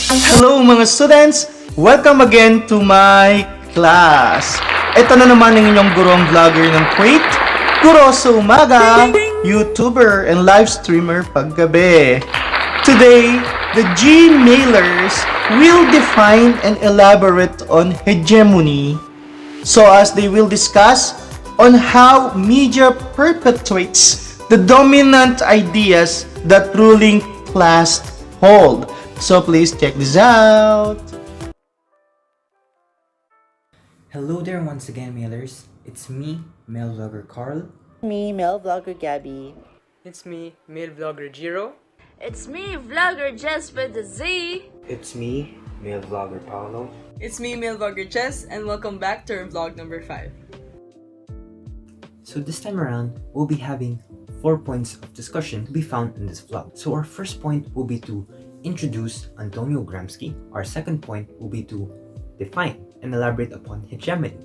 Hello mga students! Welcome again to my class. Ito na naman ang inyong gurong vlogger ng Kuwait, guro sa umaga, YouTuber, and live streamer paggabi. Today, the Gmailers will define and elaborate on hegemony so as they will discuss on how media perpetuates the dominant ideas that ruling class hold. So please check this out. Hello there once again, mailers. It's me, mail vlogger Carl. Me, Mel Vlogger Gabby. It's me, male vlogger Jiro. It's me, vlogger Jess with the Z. It's me, male vlogger Paolo. It's me, male vlogger Chess, and welcome back to our vlog number 5. So this time around, we'll be having 4 points of discussion to be found in this vlog. So our first point will be to introduce Antonio Gramsci. Our second point will be to define and elaborate upon hegemony.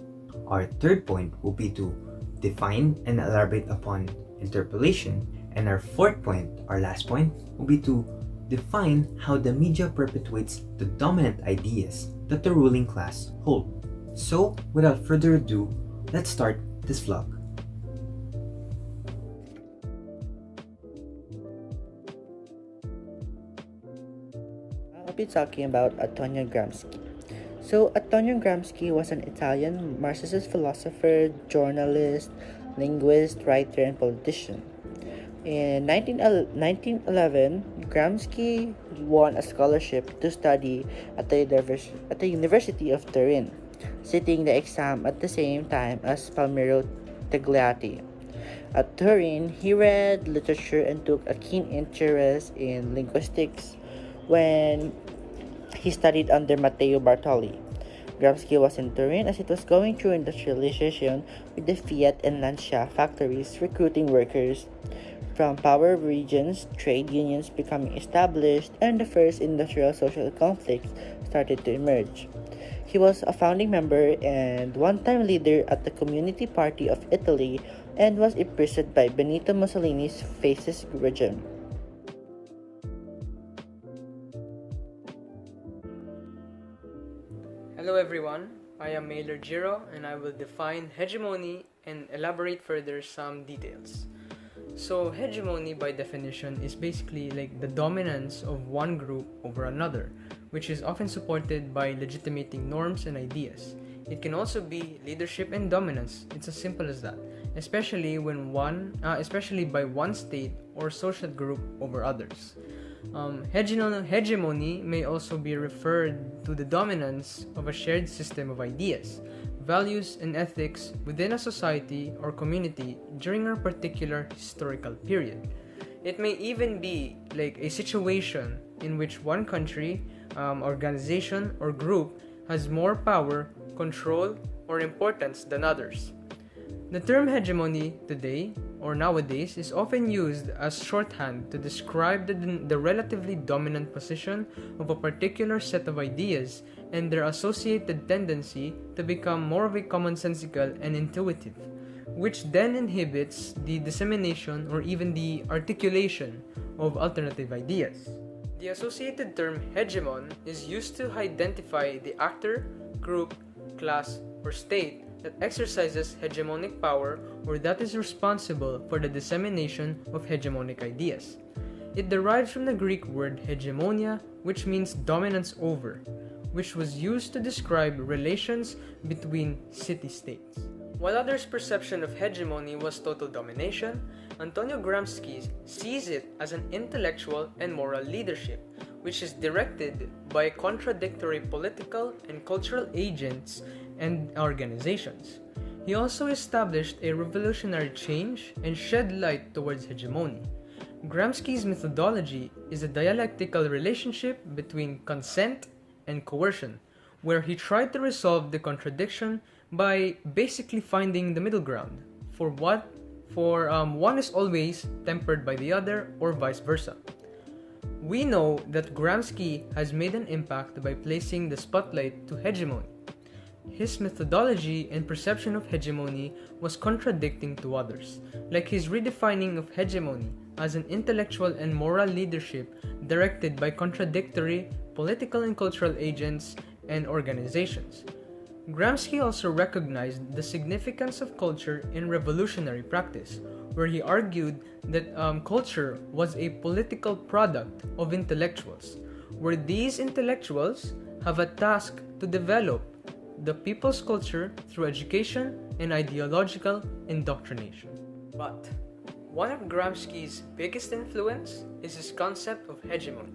Our third point will be to define and elaborate upon interpolation. And our fourth point, our last point, will be to define how the media perpetuates the dominant ideas that the ruling class hold. So, without further ado, let's start this vlog. I'll be talking about Antonio Gramsci. So, Antonio Gramsci was an Italian Marxist philosopher, journalist, linguist, writer, and politician. In 1911, Gramsci won a scholarship to study at the University of Turin, sitting the exam at the same time as Palmiro Togliatti. At Turin, he read literature and took a keen interest in linguistics when he studied under Matteo Bartoli. Gramsci was in Turin as it was going through industrialization with the Fiat and Lancia factories recruiting workers from power regions, trade unions becoming established, and the first industrial social conflicts started to emerge. He was a founding member and one-time leader at the Community Party of Italy and was imprisoned by Benito Mussolini's fascist regime. Hello everyone, I am Mailer Jiro and I will define hegemony and elaborate further some details. So hegemony by definition is basically like the dominance of one group over another, which is often supported by legitimating norms and ideas. It can also be leadership and dominance. It's as simple as that, especially by one state or social group over others. Hegemony may also be referred to the dominance of a shared system of ideas, values, and ethics within a society or community during a particular historical period. It may even be like a situation in which one country, organization, or group has more power, control, or importance than others. The term hegemony today or nowadays is often used as shorthand to describe the relatively dominant position of a particular set of ideas and their associated tendency to become more of a commonsensical and intuitive, which then inhibits the dissemination or even the articulation of alternative ideas. The associated term hegemon is used to identify the actor, group, class, or state that exercises hegemonic power or that is responsible for the dissemination of hegemonic ideas. It derives from the Greek word hegemonia, which means dominance over, which was used to describe relations between city-states. While others' perception of hegemony was total domination, Antonio Gramsci sees it as an intellectual and moral leadership, which is directed by contradictory political and cultural agents and organizations. He also established a revolutionary change and shed light towards hegemony. Gramsci's methodology is a dialectical relationship between consent and coercion, where he tried to resolve the contradiction by basically finding the middle ground for one is always tempered by the other or vice versa. We know that Gramsci has made an impact by placing the spotlight to hegemony. His methodology and perception of hegemony was contradicting to others, like his redefining of hegemony as an intellectual and moral leadership directed by contradictory political and cultural agents and organizations. Gramsci also recognized the significance of culture in revolutionary practice, where he argued that culture was a political product of intellectuals, where these intellectuals have a task to develop the people's culture through education and ideological indoctrination. But one of Gramsci's biggest influence is his concept of hegemony.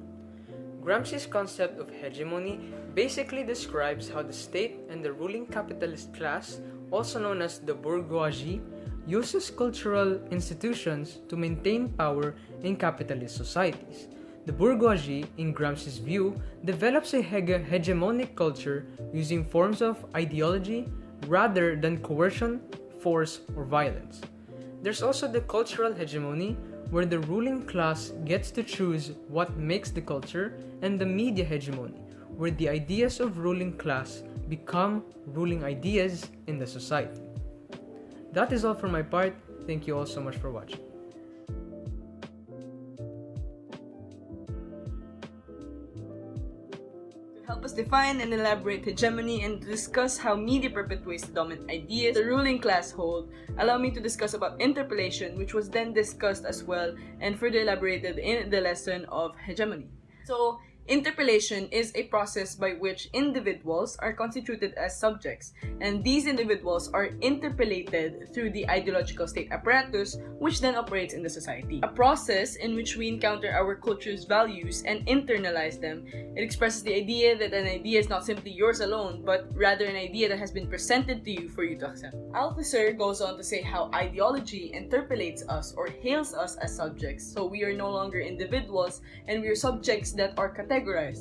Gramsci's concept of hegemony basically describes how the state and the ruling capitalist class, also known as the bourgeoisie, uses cultural institutions to maintain power in capitalist societies. The bourgeoisie, in Gramsci's view, develops a hegemonic culture using forms of ideology rather than coercion, force, or violence. There's also the cultural hegemony, where the ruling class gets to choose what makes the culture, and the media hegemony, where the ideas of ruling class become ruling ideas in the society. That is all for my part. Thank you all so much for watching. To help us define and elaborate hegemony and to discuss how media perpetuates the dominant ideas the ruling class hold, allow me to discuss about interpellation, which was then discussed as well and further elaborated in the lesson of hegemony. So, interpellation is a process by which individuals are constituted as subjects, and these individuals are interpellated through the ideological state apparatus, which then operates in the society. A process in which we encounter our culture's values and internalize them. It expresses the idea that an idea is not simply yours alone, but rather an idea that has been presented to you for you to accept. Althusser goes on to say how ideology interpellates us or hails us as subjects, so we are no longer individuals and we are subjects that are categorized.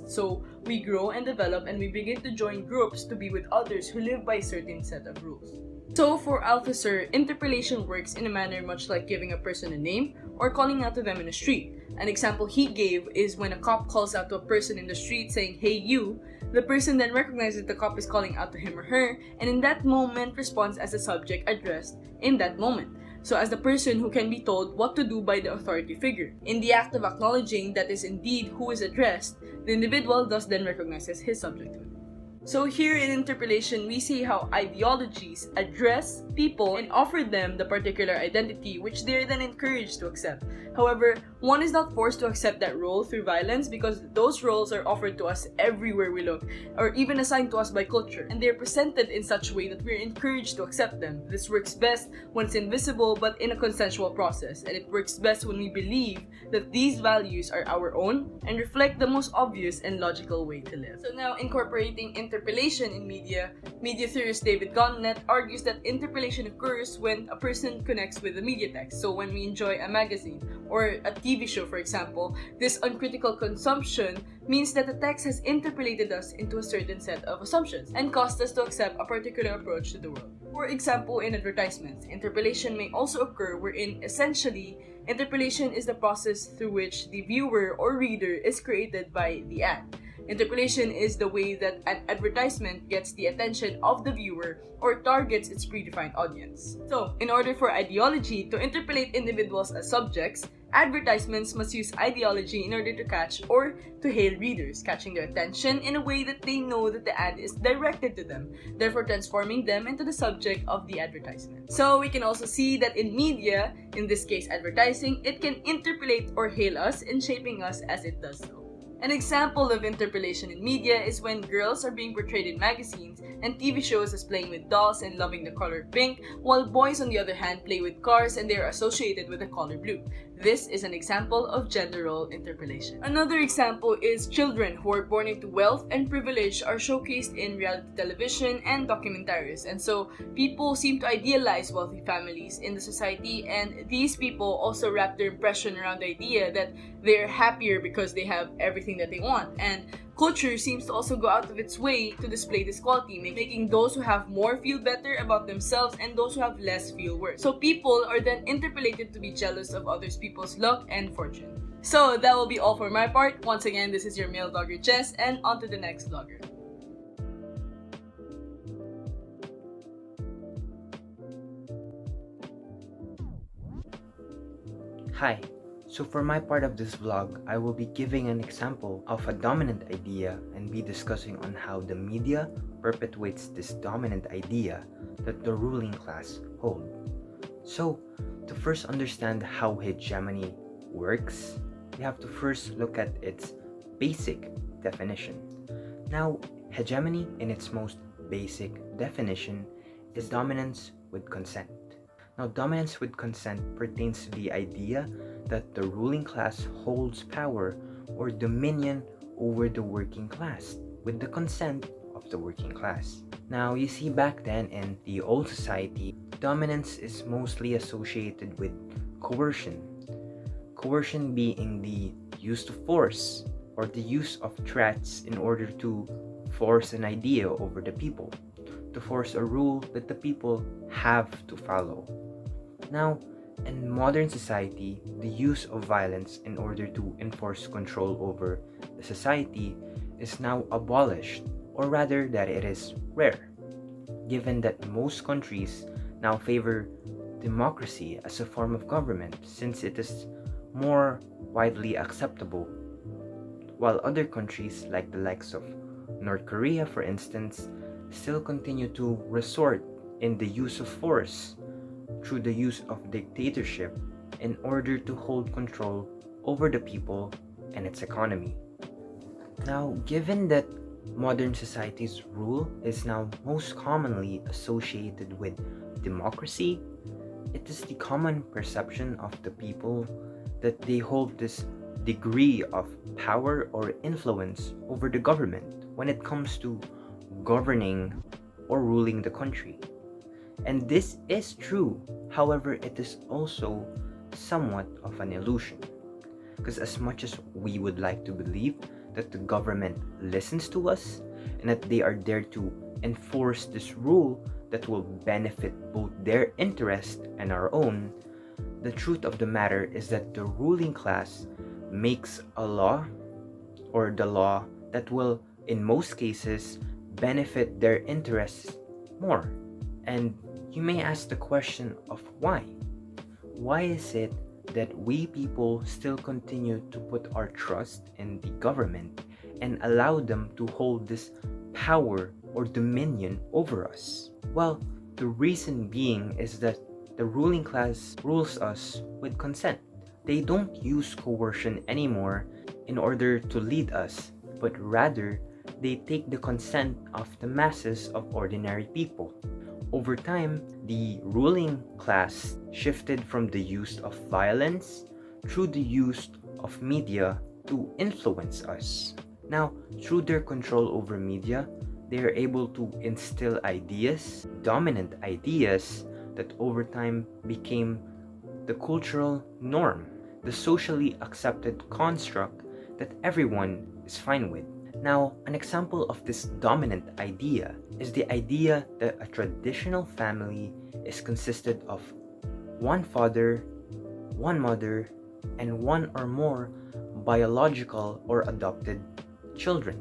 So we grow and develop and we begin to join groups to be with others who live by a certain set of rules. So for Althusser, interpellation works in a manner much like giving a person a name or calling out to them in a street. An example he gave is when a cop calls out to a person in the street saying, "Hey you," the person then recognizes the cop is calling out to him or her, and in that moment responds as the subject addressed in that moment. So as the person who can be told what to do by the authority figure. In the act of acknowledging that is indeed who is addressed, the individual thus then recognizes his subjecthood. So here in interpellation, we see how ideologies address people and offer them the particular identity which they are then encouraged to accept. However, one is not forced to accept that role through violence because those roles are offered to us everywhere we look, or even assigned to us by culture, and they are presented in such a way that we are encouraged to accept them. This works best when it's invisible but in a consensual process, and it works best when we believe that these values are our own and reflect the most obvious and logical way to live. So now, incorporating interpellation in media, media theorist David Gonnet argues that interpellation occurs when a person connects with the media text. So when we enjoy a magazine or a TV show, for example, this uncritical consumption means that the text has interpellated us into a certain set of assumptions and caused us to accept a particular approach to the world. For example, in advertisements, interpellation may also occur wherein essentially interpellation is the process through which the viewer or reader is created by the ad. Interpellation is the way that an advertisement gets the attention of the viewer or targets its predefined audience. So, in order for ideology to interpellate individuals as subjects, advertisements must use ideology in order to catch or to hail readers, catching their attention in a way that they know that the ad is directed to them, therefore transforming them into the subject of the advertisement. So we can also see that in media, in this case advertising, it can interpellate or hail us in shaping us as it does so. An example of interpellation in media is when girls are being portrayed in magazines and TV shows as playing with dolls and loving the color pink, while boys on the other hand play with cars and they are associated with the color blue. This is an example of gender role interpellation. Another example is children who are born into wealth and privilege are showcased in reality television and documentaries, and so people seem to idealize wealthy families in the society, and these people also wrap their impression around the idea that they're happier because they have everything that they want, and culture seems to also go out of its way to display this quality, making those who have more feel better about themselves and those who have less feel worse. So people are then interpellated to be jealous of others people's luck and fortune. So that will be all for my part. Once again, this is your male vlogger Jess, and on to the next vlogger. Hi, So for my part of this vlog, I will be giving an example of a dominant idea and be discussing on how the media perpetuates this dominant idea that the ruling class hold. So to first understand how hegemony works, we have to first look at its basic definition. Now, hegemony in its most basic definition is dominance with consent. Now, dominance with consent pertains to the idea that the ruling class holds power or dominion over the working class with the consent of the working class. Now, you see, back then in the old society, dominance is mostly associated with coercion. Coercion being the use of force or the use of threats in order to force an idea over the people, to force a rule that the people have to follow. Now, in modern society, the use of violence in order to enforce control over the society is now abolished, or rather that it is rare, given that most countries now favor democracy as a form of government since it is more widely acceptable, while other countries like the likes of North Korea, for instance, still continue to resort in the use of force through the use of dictatorship in order to hold control over the people and its economy. Now, given that modern society's rule is now most commonly associated with democracy, it is the common perception of the people that they hold this degree of power or influence over the government when it comes to governing or ruling the country. And this is true, however, it is also somewhat of an illusion. Because as much as we would like to believe that the government listens to us and that they are there to enforce this rule that will benefit both their interest and our own, the truth of the matter is that the ruling class makes a law, or the law that will, in most cases, benefit their interests more. And you may ask the question of why? Why is it that we people still continue to put our trust in the government and allow them to hold this power or dominion over us? Well, the reason being is that the ruling class rules us with consent. They don't use coercion anymore in order to lead us, but rather they take the consent of the masses of ordinary people. Over time, the ruling class shifted from the use of violence through the use of media to influence us. Now, through their control over media, they are able to instill ideas, dominant ideas, that over time became the cultural norm, the socially accepted construct that everyone is fine with. Now, an example of this dominant idea is the idea that a traditional family is consisted of one father, one mother, and one or more biological or adopted children.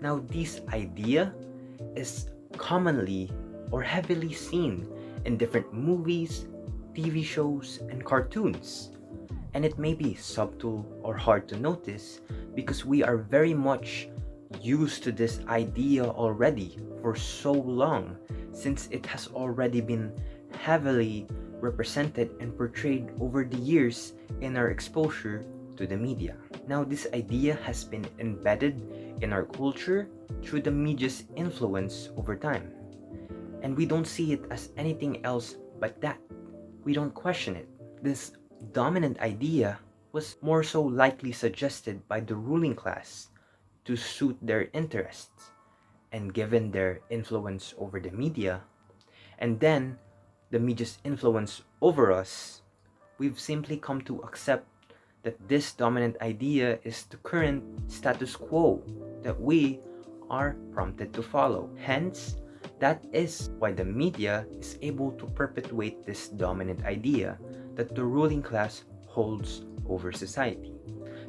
Now, this idea is commonly or heavily seen in different movies, TV shows, and cartoons. And it may be subtle or hard to notice because we are very much used to this idea already for so long, since it has already been heavily represented and portrayed over the years in our exposure to the media. Now, this idea has been embedded in our culture through the media's influence over time. And we don't see it as anything else but that. We don't question it. This dominant idea was more so likely suggested by the ruling class to suit their interests, and given their influence over the media, and then the media's influence over us, we've simply come to accept that this dominant idea is the current status quo that we are prompted to follow. Hence, that is why the media is able to perpetuate this dominant idea that the ruling class holds over society.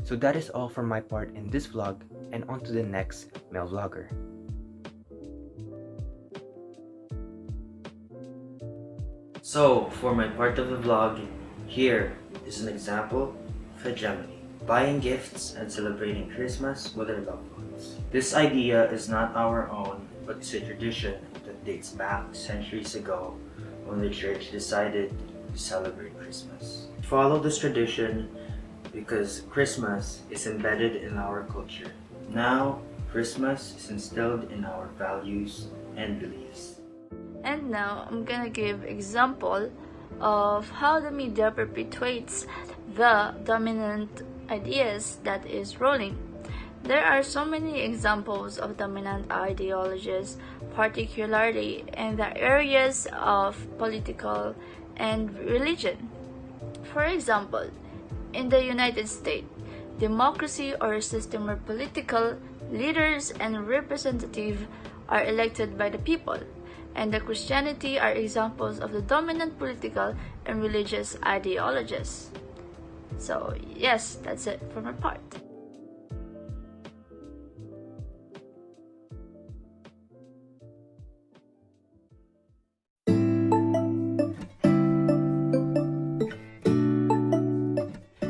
So that is all from my part in this vlog, and on to the next male vlogger. So, for my part of the vlog, here is an example of hegemony, buying gifts and celebrating Christmas with their loved ones. This idea is not our own, but it's a tradition that dates back centuries ago when the church decided to celebrate Christmas. Follow this tradition because Christmas is embedded in our culture. Now, Christmas is instilled in our values and beliefs. And now I'm gonna give example of how the media perpetuates the dominant ideas that is ruling. There are so many examples of dominant ideologies, particularly in the areas of political and religion. For example, in the United States, democracy or a system where political leaders and representatives are elected by the people, and the Christianity are examples of the dominant political and religious ideologies. So yes, that's it for my part.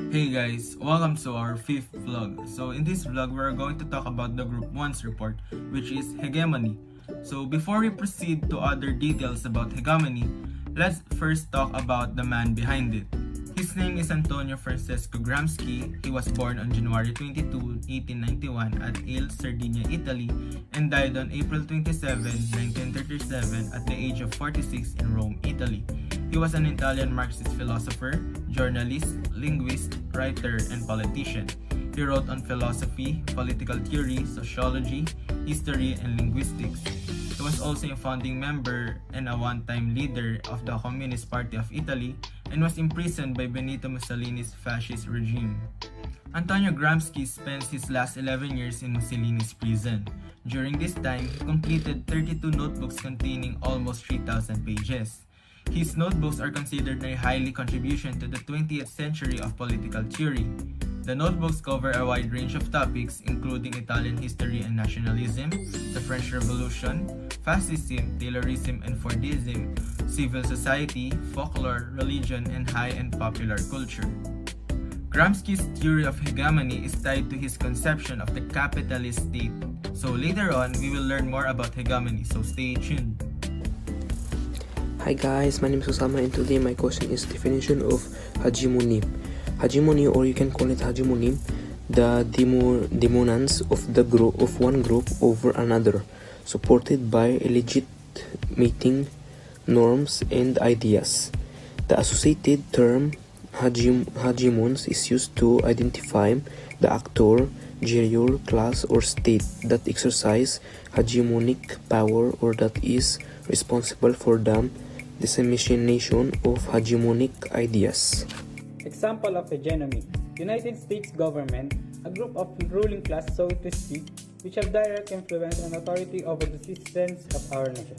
Hey guys, welcome to our 5th vlog. So in this vlog, we're going to talk about the Group 1's report, which is Hegemony. So before we proceed to other details about Hegemony, let's first talk about the man behind it. His name is Antonio Francesco Gramsci. He was born on January 22, 1891 at Il, Sardinia, Italy, and died on April 27, 1937 at the age of 46 in Rome, Italy. He was an Italian Marxist philosopher, journalist, linguist, writer, and politician. He wrote on philosophy, political theory, sociology, history, and linguistics. He was also a founding member and a one-time leader of the Communist Party of Italy and was imprisoned by Benito Mussolini's fascist regime. Antonio Gramsci spent his last 11 years in Mussolini's prison. During this time, he completed 32 notebooks containing almost 3,000 pages. His notebooks are considered a highly contribution to the 20th century of political theory. The notebooks cover a wide range of topics including Italian history and nationalism, the French Revolution, fascism, Taylorism and Fordism, civil society, folklore, religion, and high and popular culture. Gramsci's theory of hegemony is tied to his conception of the capitalist state. So later on, we will learn more about hegemony, so stay tuned. Hi guys, my name is Osama and today my question is definition of hegemony. Hegemony, or you can call it hegemony, the dominance of the group of one group over another, supported by legitimating norms and ideas. The associated term hegemons is used to identify the actor, genre, class, or state that exercise hegemonic power or that is responsible for the dissemination of hegemonic ideas. Example of hegemony: United States government, a group of ruling class, so to speak, which have direct influence and authority over the citizens of our nation.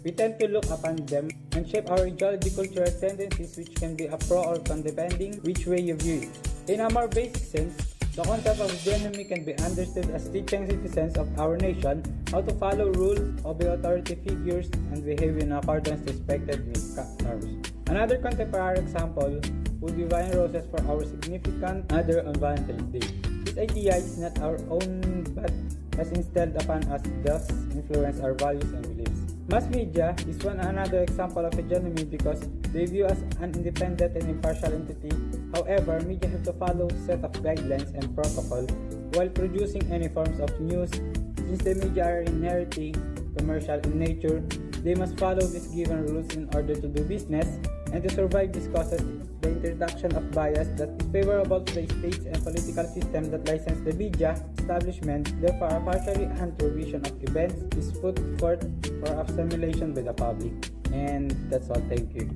We tend to look upon them and shape our ideology-cultural tendencies, which can be a pro or con depending which way you view it. In a more basic sense, the concept of hegemony can be understood as teaching citizens of our nation how to follow rules, obey authority figures, and behave in accordance to expected norms. Another contemporary example would be buying roses for our significant other on Valentine's Day. This idea is not our own but has instilled upon us, thus influence our values and beliefs. Mass media is one another example of hegemony because they view us an independent and impartial entity. However, media have to follow a set of guidelines and protocol while producing any forms of news. Since the media are inherently commercial in nature, they must follow these given rules in order to do business, and to survive this causes the introduction of bias that is favorable to the states and political system that license the media establishment. Therefore, a partially untrue vision of events is put forth for assimilation by the public. And that's all. Thank you.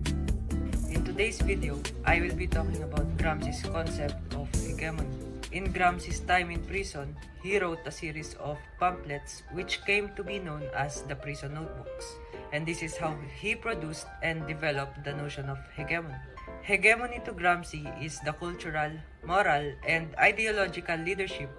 In today's video, I will be talking about Gramsci's concept of hegemony. In Gramsci's time in prison, he wrote a series of pamphlets which came to be known as the prison notebooks. And this is how he produced and developed the notion of hegemony. Hegemony to Gramsci is the cultural, moral, and ideological leadership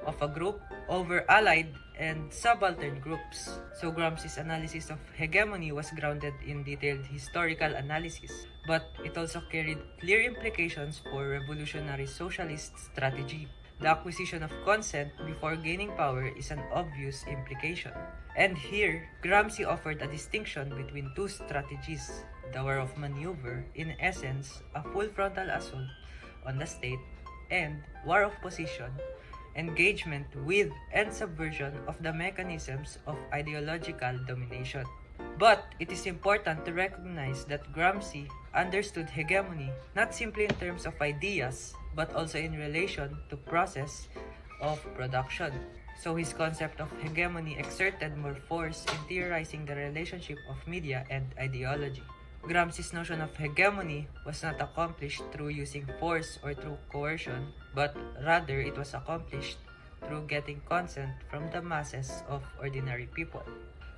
of a group over allied and subaltern groups. So Gramsci's analysis of hegemony was grounded in detailed historical analysis, but it also carried clear implications for revolutionary socialist strategy. The acquisition of consent before gaining power is an obvious implication. And here, Gramsci offered a distinction between two strategies: the war of maneuver, in essence, a full frontal assault on the state, and war of position, engagement with and subversion of the mechanisms of ideological domination. But it is important to recognize that Gramsci understood hegemony not simply in terms of ideas, but also in relation to process of production. So his concept of hegemony exerted more force in theorizing the relationship of media and ideology. Gramsci's notion of hegemony was not accomplished through using force or through coercion, but rather it was accomplished through getting consent from the masses of ordinary people.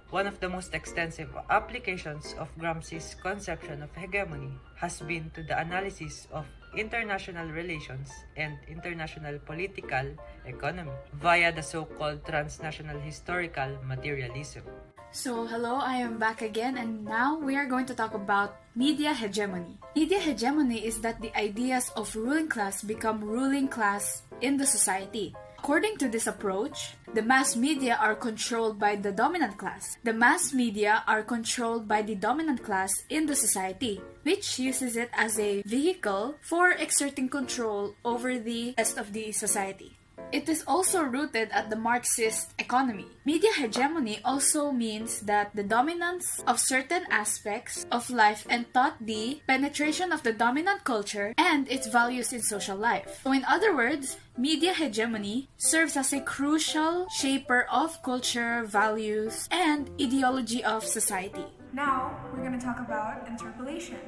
One of the most extensive applications of Gramsci's conception of hegemony has been to the analysis of international relations and international political economy via the so-called transnational historical materialism. So hello, I am back again, and now we are going to talk about media hegemony. Media hegemony is that the ideas of ruling class become ruling class in the society. According to this approach, the mass media are controlled by the dominant class. The mass media are controlled by the dominant class in the society, which uses it as a vehicle for exerting control over the rest of the society. It is also rooted at the Marxist economy. Media hegemony also means that the dominance of certain aspects of life and thought, the penetration of the dominant culture and its values in social life. So in other words, media hegemony serves as a crucial shaper of culture, values, and ideology of society. Now, we're going to talk about interpolation.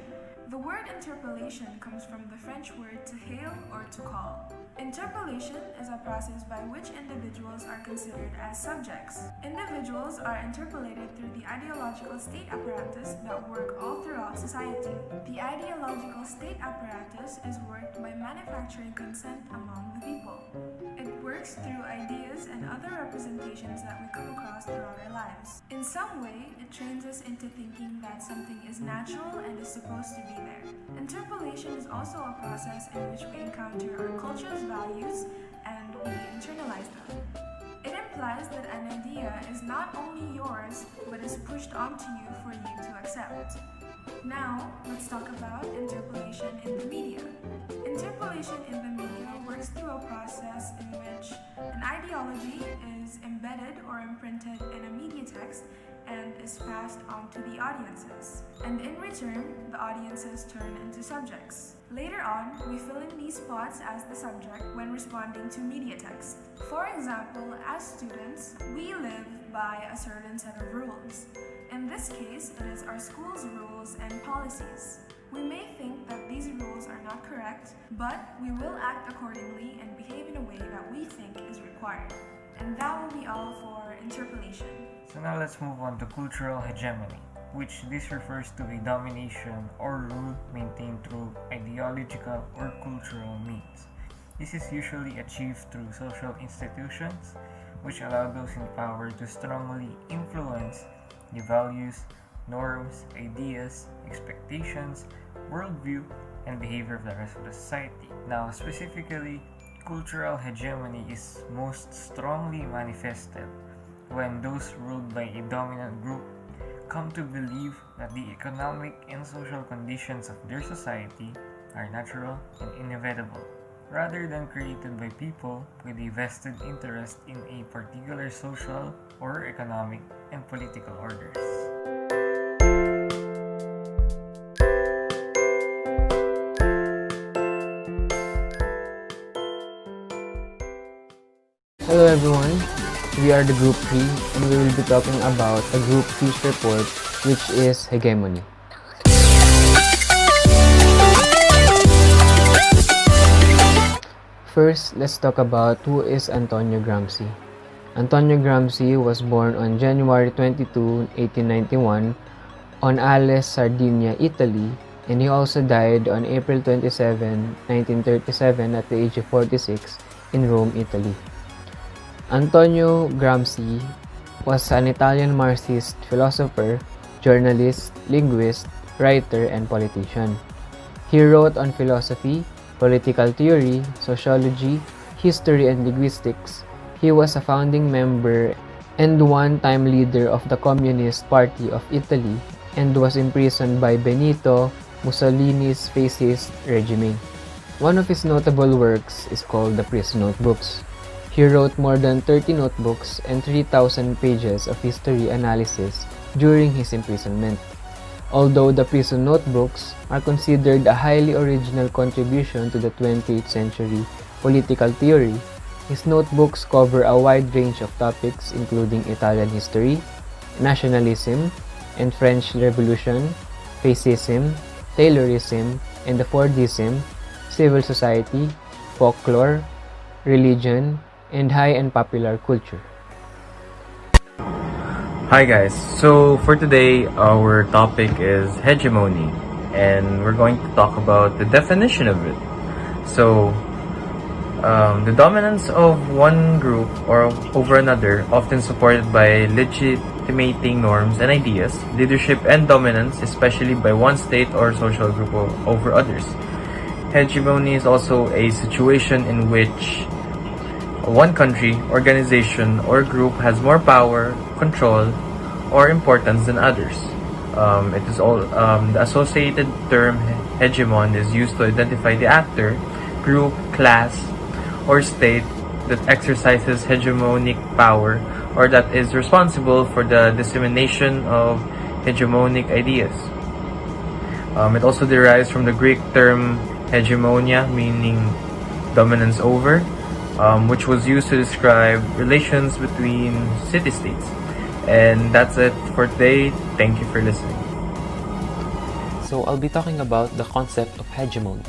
The word interpolation comes from the French word to hail or to call. Interpolation is a process by which individuals are considered as subjects. Individuals are interpolated through the ideological state apparatus that work all throughout society. The ideological state apparatus is worked by manufacturing consent among the people. It works through ideas and other representations that we come across throughout our lives. In some way, it trains us into thinking that something is natural and is supposed to be there. Interpolation is also a process in which we encounter our culture's values and we internalize them. It implies that an idea is not only yours, but is pushed onto you for you to accept. Now, let's talk about interpolation in the media. Interpolation in the media works through a process in which an ideology is embedded or imprinted in a media text and is passed on to the audiences. And in return, the audiences turn into subjects. Later on, we fill in these spots as the subject when responding to media text. For example, as students, we live by a certain set of rules. In this case, it is our school's rules and policies. We may think that these rules are not correct, but we will act accordingly and behave in a way that we think is required. And that will be all for interpolation. So now let's move on to cultural hegemony, which this refers to a domination or rule maintained through ideological or cultural means. This is usually achieved through social institutions, which allow those in power to strongly influence the values, norms, ideas, expectations, worldview, and behavior of the rest of the society. Now, specifically, cultural hegemony is most strongly manifested when those ruled by a dominant group come to believe that the economic and social conditions of their society are natural and inevitable, rather than created by people with a vested interest in a particular social or economic and political orders. Hello everyone, we are the Group 3 and we will be talking about the Group 2's report, which is Hegemony. First, let's talk about who is Antonio Gramsci. Antonio Gramsci was born on January 22, 1891 on Ales, Sardinia, Italy, and he also died on April 27, 1937 at the age of 46 in Rome, Italy. Antonio Gramsci was an Italian Marxist philosopher, journalist, linguist, writer, and politician. He wrote on philosophy, political theory, sociology, history, and linguistics. He was a founding member and one-time leader of the Communist Party of Italy and was imprisoned by Benito Mussolini's fascist regime. One of his notable works is called the Prison Notebooks. He wrote more than 30 notebooks and 3,000 pages of history analysis during his imprisonment. Although the Prison Notebooks are considered a highly original contribution to the 20th century political theory, his notebooks cover a wide range of topics including Italian history, nationalism, and French Revolution, fascism, Taylorism, and the Fordism, civil society, folklore, religion, and high and popular culture. Hi guys, so for today our topic is hegemony and we're going to talk about the definition of it. So the dominance of one group or over another, often supported by legitimating norms and ideas, leadership and dominance, especially by one state or social group over others. Hegemony is also a situation in which one country, organization, or group has more power, control, or importance than others. It is all the associated term hegemon is used to identify the actor, group, class, or state that exercises hegemonic power or that is responsible for the dissemination of hegemonic ideas. It also derives from the Greek term hegemonia, meaning dominance over, which was used to describe relations between city-states. And that's it for today. Thank you for listening. So I'll be talking about the concept of hegemony.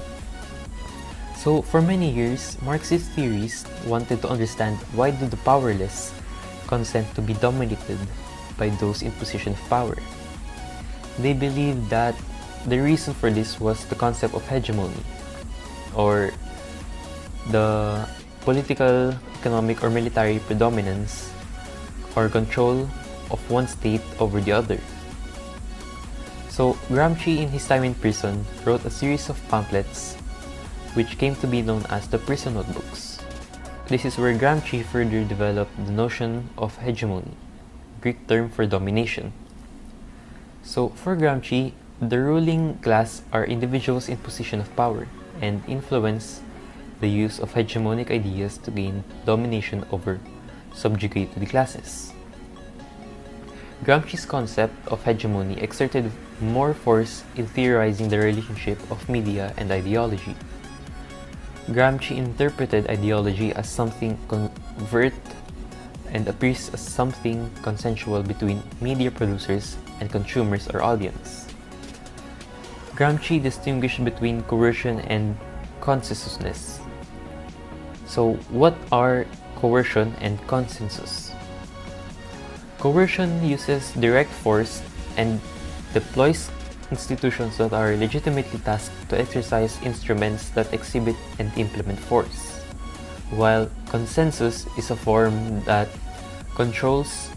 So for many years, Marxist theorists wanted to understand why do the powerless consent to be dominated by those in position of power. They believed that the reason for this was the concept of hegemony, or the political, economic, or military predominance or control of one state over the other. So Gramsci, in his time in prison, wrote a series of pamphlets which came to be known as the Prison Notebooks. This is where Gramsci further developed the notion of hegemony, Greek term for domination. So for Gramsci, the ruling class are individuals in position of power and influence the use of hegemonic ideas to gain domination over subjugated classes. Gramsci's concept of hegemony exerted more force in theorizing the relationship of media and ideology. Gramsci interpreted ideology as something covert and appears as something consensual between media producers and consumers or audience. Gramsci distinguished between coercion and consensusness. So what are coercion and consensus? Coercion uses direct force and deploys institutions that are legitimately tasked to exercise instruments that exhibit and implement force, while consensus is a form that controls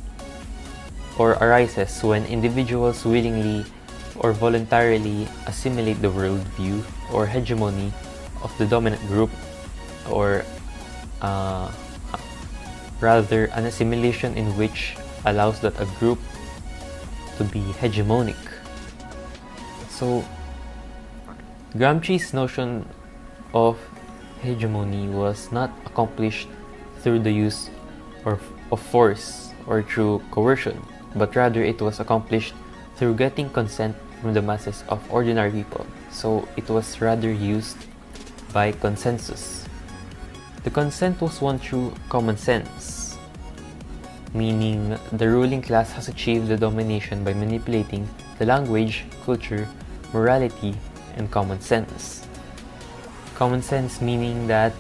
or arises when individuals willingly or voluntarily assimilate the worldview or hegemony of the dominant group, or rather an assimilation in which allows that a group to be hegemonic. So Gramsci's notion of hegemony was not accomplished through the use of force or through coercion, but rather it was accomplished through getting consent from the masses of ordinary people. So it was rather used by consensus. The consent was won through common sense, meaning the ruling class has achieved the domination by manipulating the language, culture, morality, and common sense. Common sense meaning that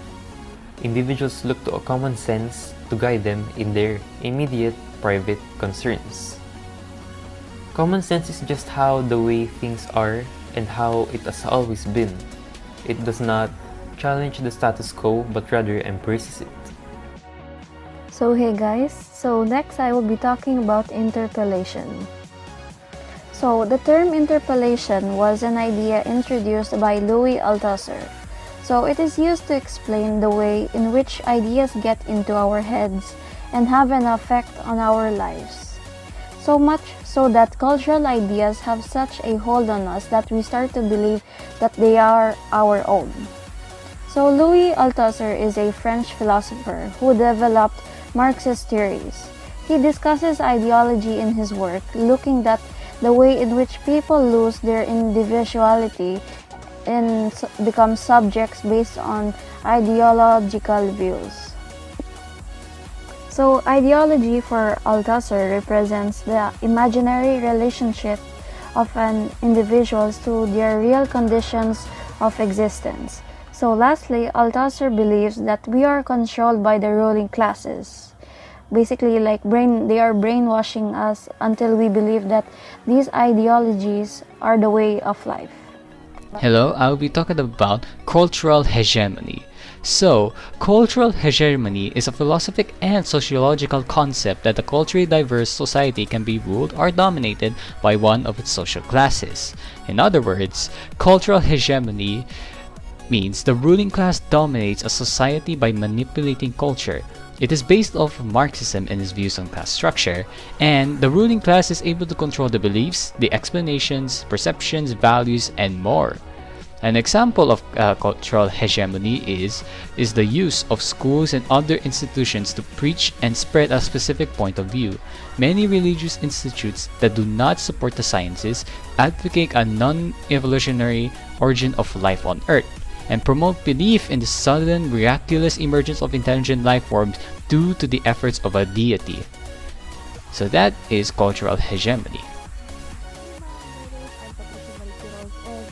individuals look to a common sense to guide them in their immediate private concerns. Common sense is just how the way things are and how it has always been. It does not challenge the status quo but rather embraces it. So hey guys, next I will be talking about interpellation. So the term interpellation was an idea introduced by Louis Althusser. So it is used to explain the way in which ideas get into our heads and have an effect on our lives. So much so that cultural ideas have such a hold on us that we start to believe that they are our own. So Louis Althusser is a French philosopher who developed Marxist theories. He discusses ideology in his work, looking at the way in which people lose their individuality and become subjects based on ideological views. So ideology for Althusser represents the imaginary relationship of an individual to their real conditions of existence. So lastly, Althusser believes that we are controlled by the ruling classes. Basically, they are brainwashing us until we believe that these ideologies are the way of life. Hello, I'll be talking about cultural hegemony. So, cultural hegemony is a philosophic and sociological concept that a culturally diverse society can be ruled or dominated by one of its social classes. In other words, cultural hegemony means the ruling class dominates a society by manipulating culture. It is based off of Marxism and its views on class structure, and the ruling class is able to control the beliefs, the explanations, perceptions, values, and more. An example of cultural hegemony is the use of schools and other institutions to preach and spread a specific point of view. Many religious institutes that do not support the sciences advocate a non-evolutionary origin of life on Earth, and promote belief in the sudden miraculous emergence of intelligent life forms due to the efforts of a deity. So that is cultural hegemony.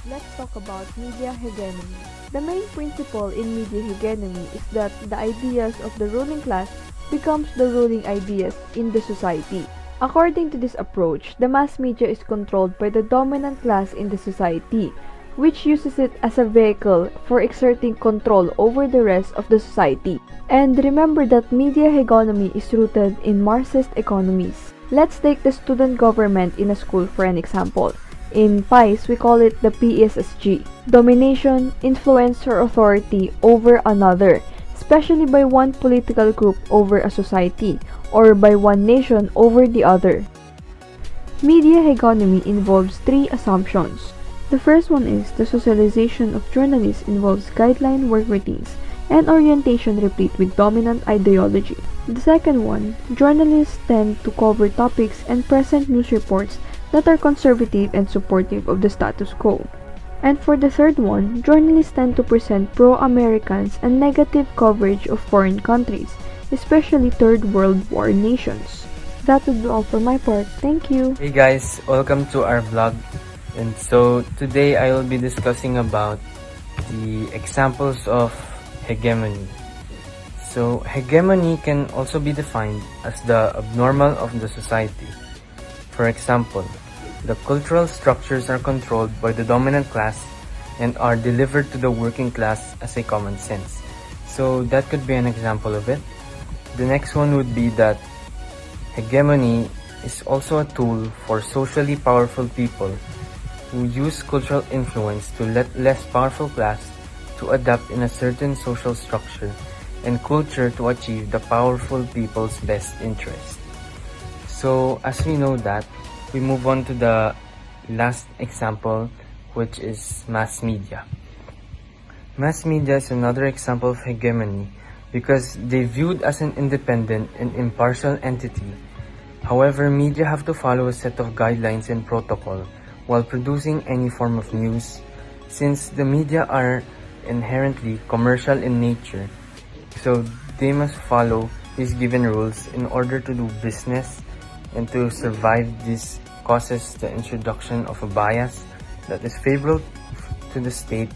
Let's talk about media hegemony. The main principle in media hegemony is that the ideas of the ruling class becomes the ruling ideas in the society. According to this approach, the mass media is controlled by the dominant class in the society, which uses it as a vehicle for exerting control over the rest of the society. And remember that media hegemony is rooted in Marxist economies. Let's take the student government in a school for an example. In PIES, we call it the PSSG. Domination, influence, or authority over another, especially by one political group over a society, or by one nation over the other. Media hegemony involves three assumptions. The first one is the socialization of journalists involves guideline work routines and orientation replete with dominant ideology. The second one, journalists tend to cover topics and present news reports that are conservative and supportive of the status quo. And for the third one, journalists tend to present pro-Americans and negative coverage of foreign countries, especially Third World War nations. That would be all for my part. Thank you. Hey guys, welcome to our vlog. And so today I will be discussing about the examples of hegemony. So hegemony can also be defined as the abnormal of the society. For example, the cultural structures are controlled by the dominant class and are delivered to the working class as a common sense. So that could be an example of it. The next one would be that hegemony is also a tool for socially powerful people who use cultural influence to let less powerful class to adapt in a certain social structure and culture to achieve the powerful people's best interest. So as we know that, we move on to the last example, which is mass media. Mass media is another example of hegemony because they viewed as an independent and impartial entity. However, media have to follow a set of guidelines and protocol while producing any form of news, since the media are inherently commercial in nature, so they must follow these given rules in order to do business, and to survive this causes the introduction of a bias that is favorable to the state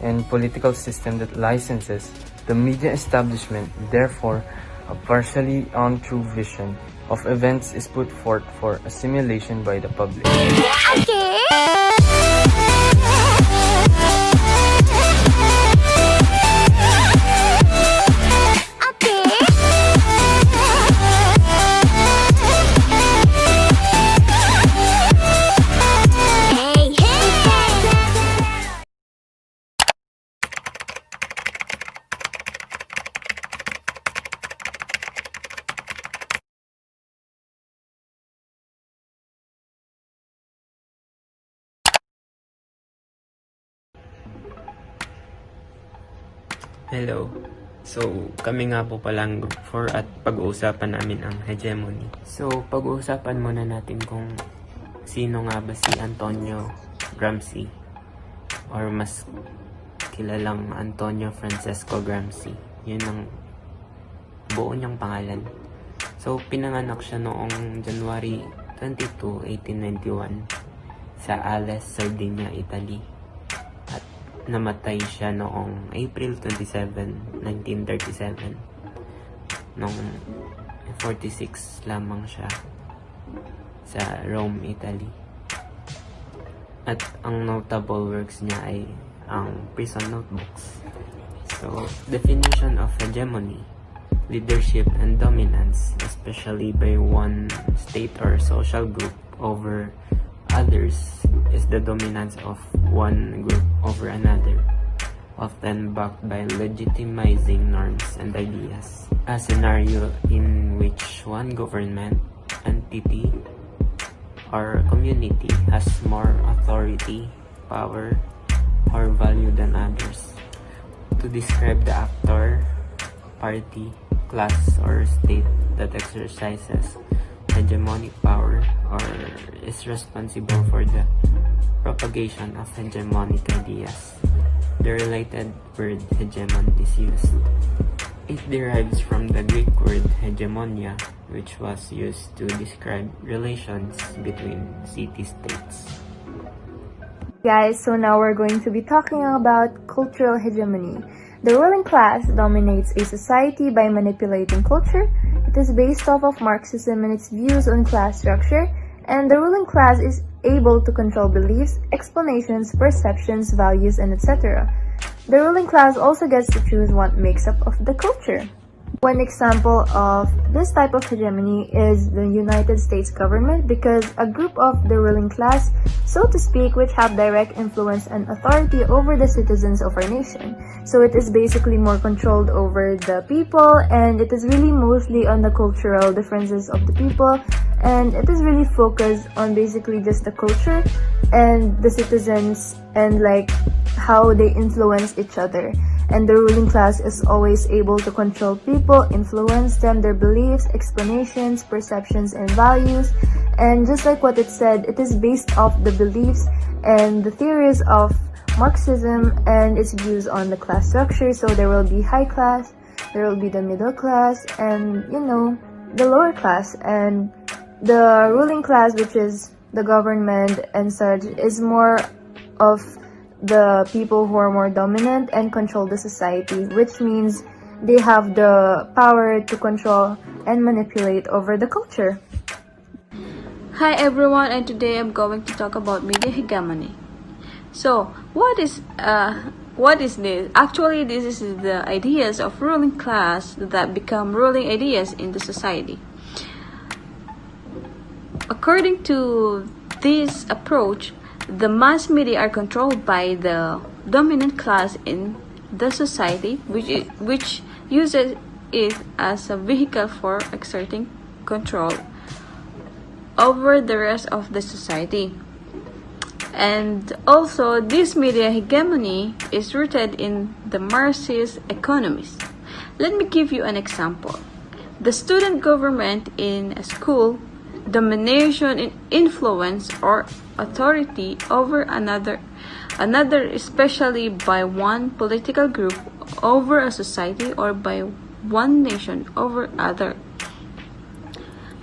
and political system that licenses the media establishment. Therefore, a partially untrue vision of events is put forth for assimilation by the public. Hello. So, kami nga po palang Group 4 at pag-uusapan namin ang hegemony. So, pag-uusapan muna natin kung sino nga ba si Antonio Gramsci or mas kilalang Antonio Francesco Gramsci. Yun ang buo niyang pangalan. So, pinanganak siya noong January 22, 1891 sa Ales, Sardinia, Italy. At namatay siya noong April 27, 1937. Noong 46 lamang siya sa Rome, Italy. At ang notable works niya ay ang Prison Notebooks. So, definition of hegemony: leadership and dominance, especially by one state or social group over others, is the dominance of one group over another, often backed by legitimizing norms and ideas. A scenario in which one government, entity, or community has more authority, power, or value than others. To describe the actor, party, class, or state that exercises hegemonic power or is responsible for the propagation of hegemonic ideas. The related word hegemon is used. It derives from the Greek word hegemonia, which was used to describe relations between city-states. Guys, so now we're going to be talking about cultural hegemony. The ruling class dominates a society by manipulating culture. It is based off of Marxism and its views on class structure, and the ruling class is able to control beliefs, explanations, perceptions, values, and etc. The ruling class also gets to choose what makes up of the culture. One example of this type of hegemony is the United States government, because a group of the ruling class, so to speak, which have direct influence and authority over the citizens of our nation. So it is basically more controlled over the people, and it is really mostly on the cultural differences of the people, and it is really focused on basically just the culture and the citizens and like how they influence each other. And the ruling class is always able to control people, influence them, their beliefs, explanations, perceptions, and values. And just like what it said, it is based off the beliefs and the theories of Marxism and its views on the class structure. So there will be high class, there will be the middle class, and the lower class. And the ruling class, which is the government and such, is more of the people who are more dominant and control the society, which means they have the power to control and manipulate over the culture. Hi everyone, and today I'm going to talk about media hegemony. So, what is this? Actually, this is the ideas of ruling class that become ruling ideas in the society. According to this approach, the mass media are controlled by the dominant class in the society, which uses it as a vehicle for exerting control over the rest of the society. And also, this media hegemony is rooted in the Marxist economies. Let me give you an example. The student government in a school, domination, influence, or authority over another, especially by one political group over a society, or by one nation over other.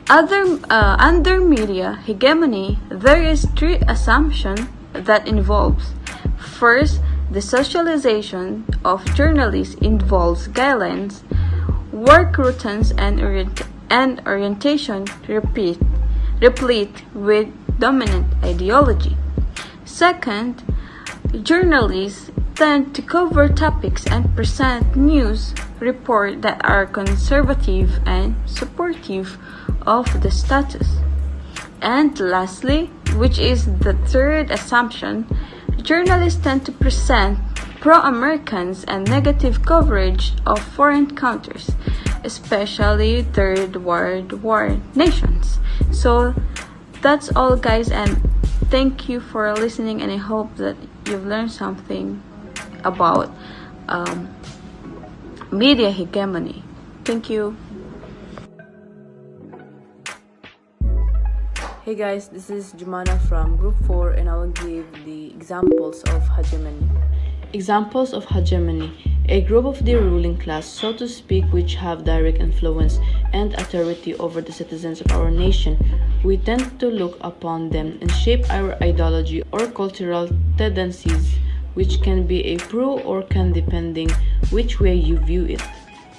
Under media hegemony, there is three assumptions that involves. First, the socialization of journalists involves guidelines, work routines, and orientation replete with dominant ideology. Second, journalists tend to cover topics and present news reports that are conservative and supportive of the status. And lastly, which is the third assumption, journalists tend to present pro-Americans and negative coverage of foreign countries, especially Third World War nations. So that's all, guys, and thank you for listening, and I hope that you've learned something about media hegemony. Thank you. Hey guys, this is Jumana from Group 4 and I will give the examples of hegemony. Examples of hegemony: a group of the ruling class, so to speak, which have direct influence and authority over the citizens of our nation. We tend to look upon them and shape our ideology or cultural tendencies, which can be a pro or con depending which way you view it.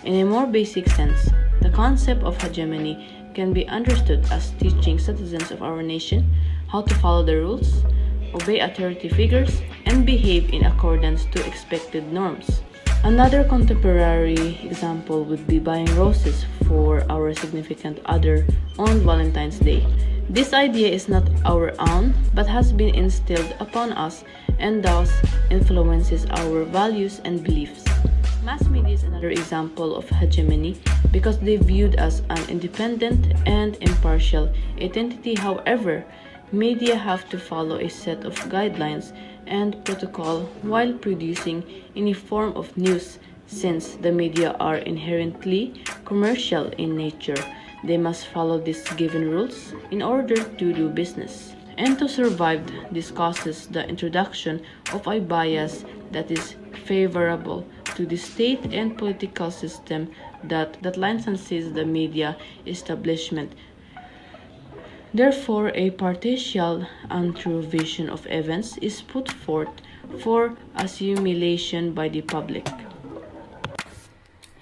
In a more basic sense, the concept of hegemony can be understood as teaching citizens of our nation how to follow the rules, obey authority figures, and behave in accordance to expected norms. Another contemporary example would be buying roses for our significant other on Valentine's Day. This idea is not our own, but has been instilled upon us and thus influences our values and beliefs. Mass media is another example of hegemony because they viewed as an independent and impartial entity. However, media have to follow a set of guidelines and protocol while producing any form of news. Since the media are inherently commercial in nature, they must follow these given rules in order to do business. And to survive, this causes the introduction of a bias that is favorable to the state and political system that licenses the media establishment. Therefore, a partial, untrue vision of events is put forth for assimilation by the public.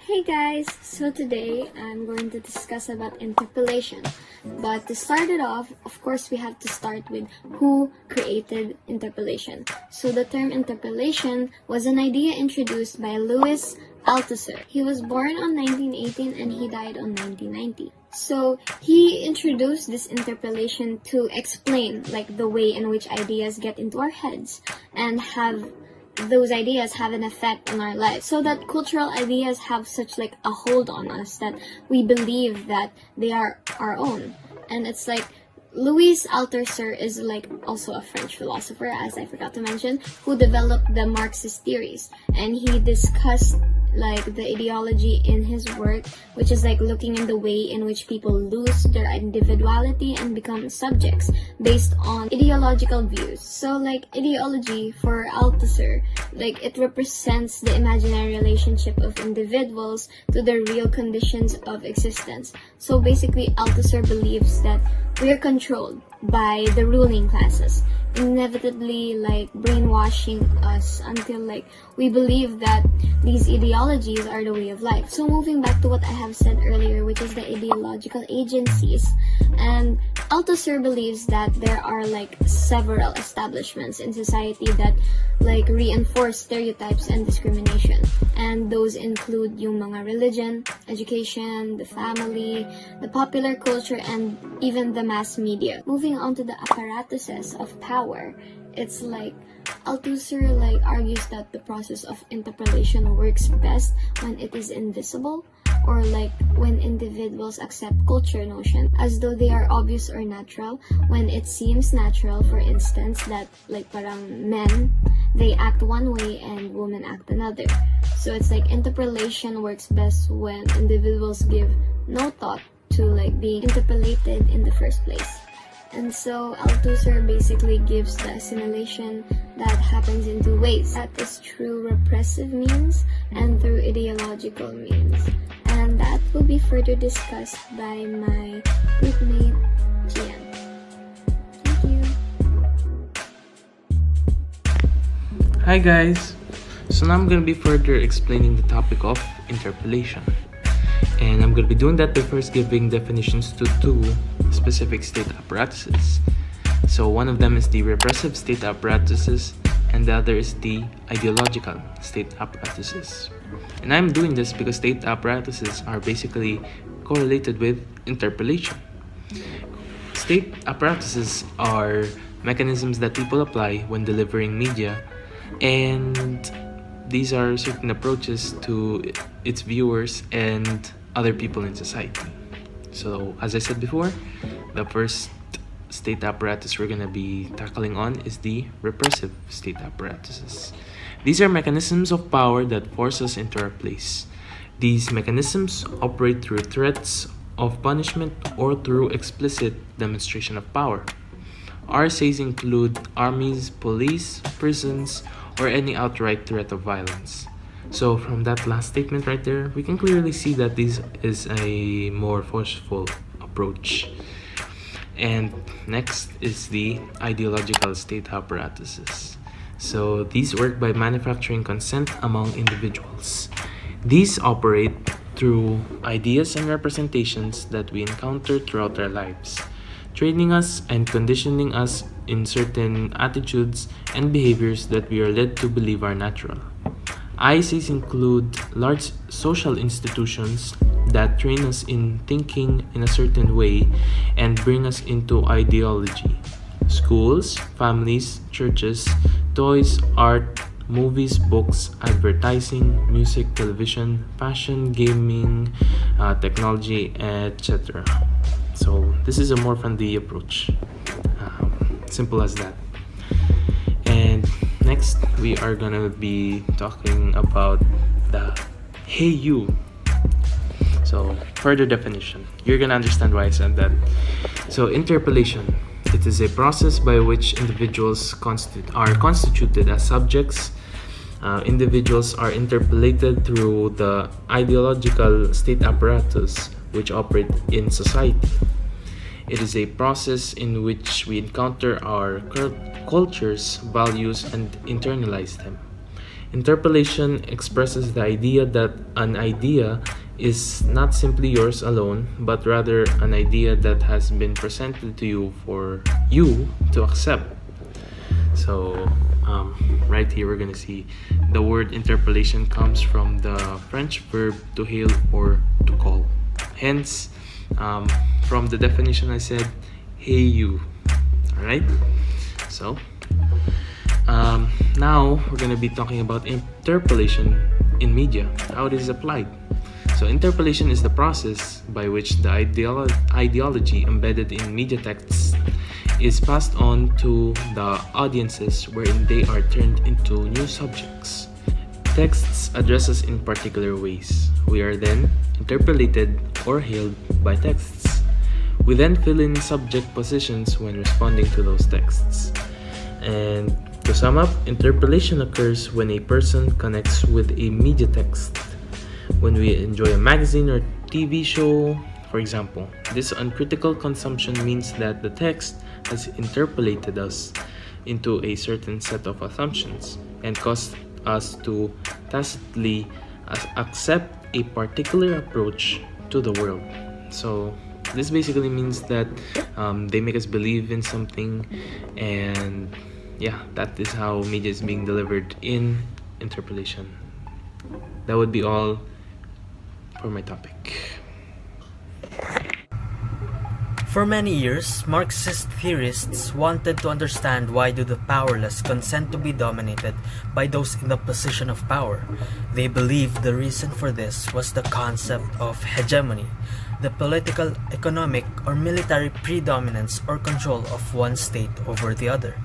Hey guys, so today I'm going to discuss about interpolation. But to start it off, of course we have to start with who created interpolation. So the term interpolation was an idea introduced by Louis Althusser. He was born on 1918 and he died on 1990. So he introduced this interpolation to explain like the way in which ideas get into our heads and have those ideas have an effect on our lives, so that cultural ideas have such like a hold on us that we believe that they are our own. And it's like Louis Althusser is like also a French philosopher, as I forgot to mention, who developed the Marxist theories, and he discussed like the ideology in his work, which is like looking in the way in which people lose their individuality and become subjects based on ideological views. So like ideology for Althusser, like it represents the imaginary relationship of individuals to the real conditions of existence. So basically Althusser believes that we are controlled by the ruling classes, inevitably like brainwashing us until like we believe that these ideologies are the way of life. So moving back to what I have said earlier, which is the ideological agencies, and Althusser believes that there are like several establishments in society that like reinforce stereotypes and discrimination, and those include yung mga religion, education, the family, the popular culture, and even the mass media. Moving on to the apparatuses of power, it's like Althusser like argues that the process of interpolation works best when it is invisible, or like when individuals accept culture notion as though they are obvious or natural, when it seems natural. For instance, that like parang men, they act one way and women act another. So it's like interpolation works best when individuals give no thought to like being interpolated in the first place. And so Althusser basically gives the assimilation that happens in two ways. That is through repressive means and through ideological means. And that will be further discussed by my groupmate, Gian. Thank you. Hi guys! So now I'm going to be further explaining the topic of interpolation. And I'm going to be doing that by first giving definitions to two specific state apparatuses. So one of them is the repressive state apparatuses and the other is the ideological state apparatuses. And I'm doing this because state apparatuses are basically correlated with interpolation. State apparatuses are mechanisms that people apply when delivering media, and these are certain approaches to its viewers and other people in society. So as I said before, the first state apparatus we're going to be tackling on is the repressive state apparatuses. These are mechanisms of power that force us into our place. These mechanisms operate through threats of punishment or through explicit demonstration of power. RSAs include armies, police, prisons, or any outright threat of violence. So from that last statement right there, we can clearly see that this is a more forceful approach. And next is the ideological state apparatuses. So these work by manufacturing consent among individuals. These operate through ideas and representations that we encounter throughout our lives, training us and conditioning us in certain attitudes and behaviors that we are led to believe are natural. ISAs include large social institutions that train us in thinking in a certain way and bring us into ideology. Schools, families, churches, toys, art, movies, books, advertising, music, television, fashion, gaming, technology, etc. So this is a more friendly approach. Simple as that. And next, we are gonna be talking about the "Hey you." So further definition. You're gonna understand why I said that. So interpellation. It is a process by which individuals are constituted as subjects. Individuals are interpellated through the ideological state apparatus which operate in society. It is a process in which we encounter our cultures, values, and internalize them. Interpellation expresses the idea that an idea is not simply yours alone, but rather an idea that has been presented to you for you to accept. So right here we're gonna see the word interpellation comes from the French verb to hail or to call. Hence, from the definition I said, "Hey you." Alright? So now we're gonna be talking about interpellation in media, how it is applied. So interpellation is the process by which the ideology embedded in media texts is passed on to the audiences, wherein they are turned into new subjects. Texts address us in particular ways. We are then interpellated or hailed by texts. We then fill in subject positions when responding to those texts. And to sum up, interpellation occurs when a person connects with a media text. When we enjoy a magazine or TV show, for example, this uncritical consumption means that the text has interpellated us into a certain set of assumptions and caused us to tacitly accept a particular approach to the world. So this basically means that they make us believe in something, and yeah, that is how media is being delivered in interpellation. That would be all for my topic. For many years, Marxist theorists wanted to understand why do the powerless consent to be dominated by those in the position of power. They believed the reason for this was the concept of hegemony, the political, economic, or military predominance or control of one state over the other.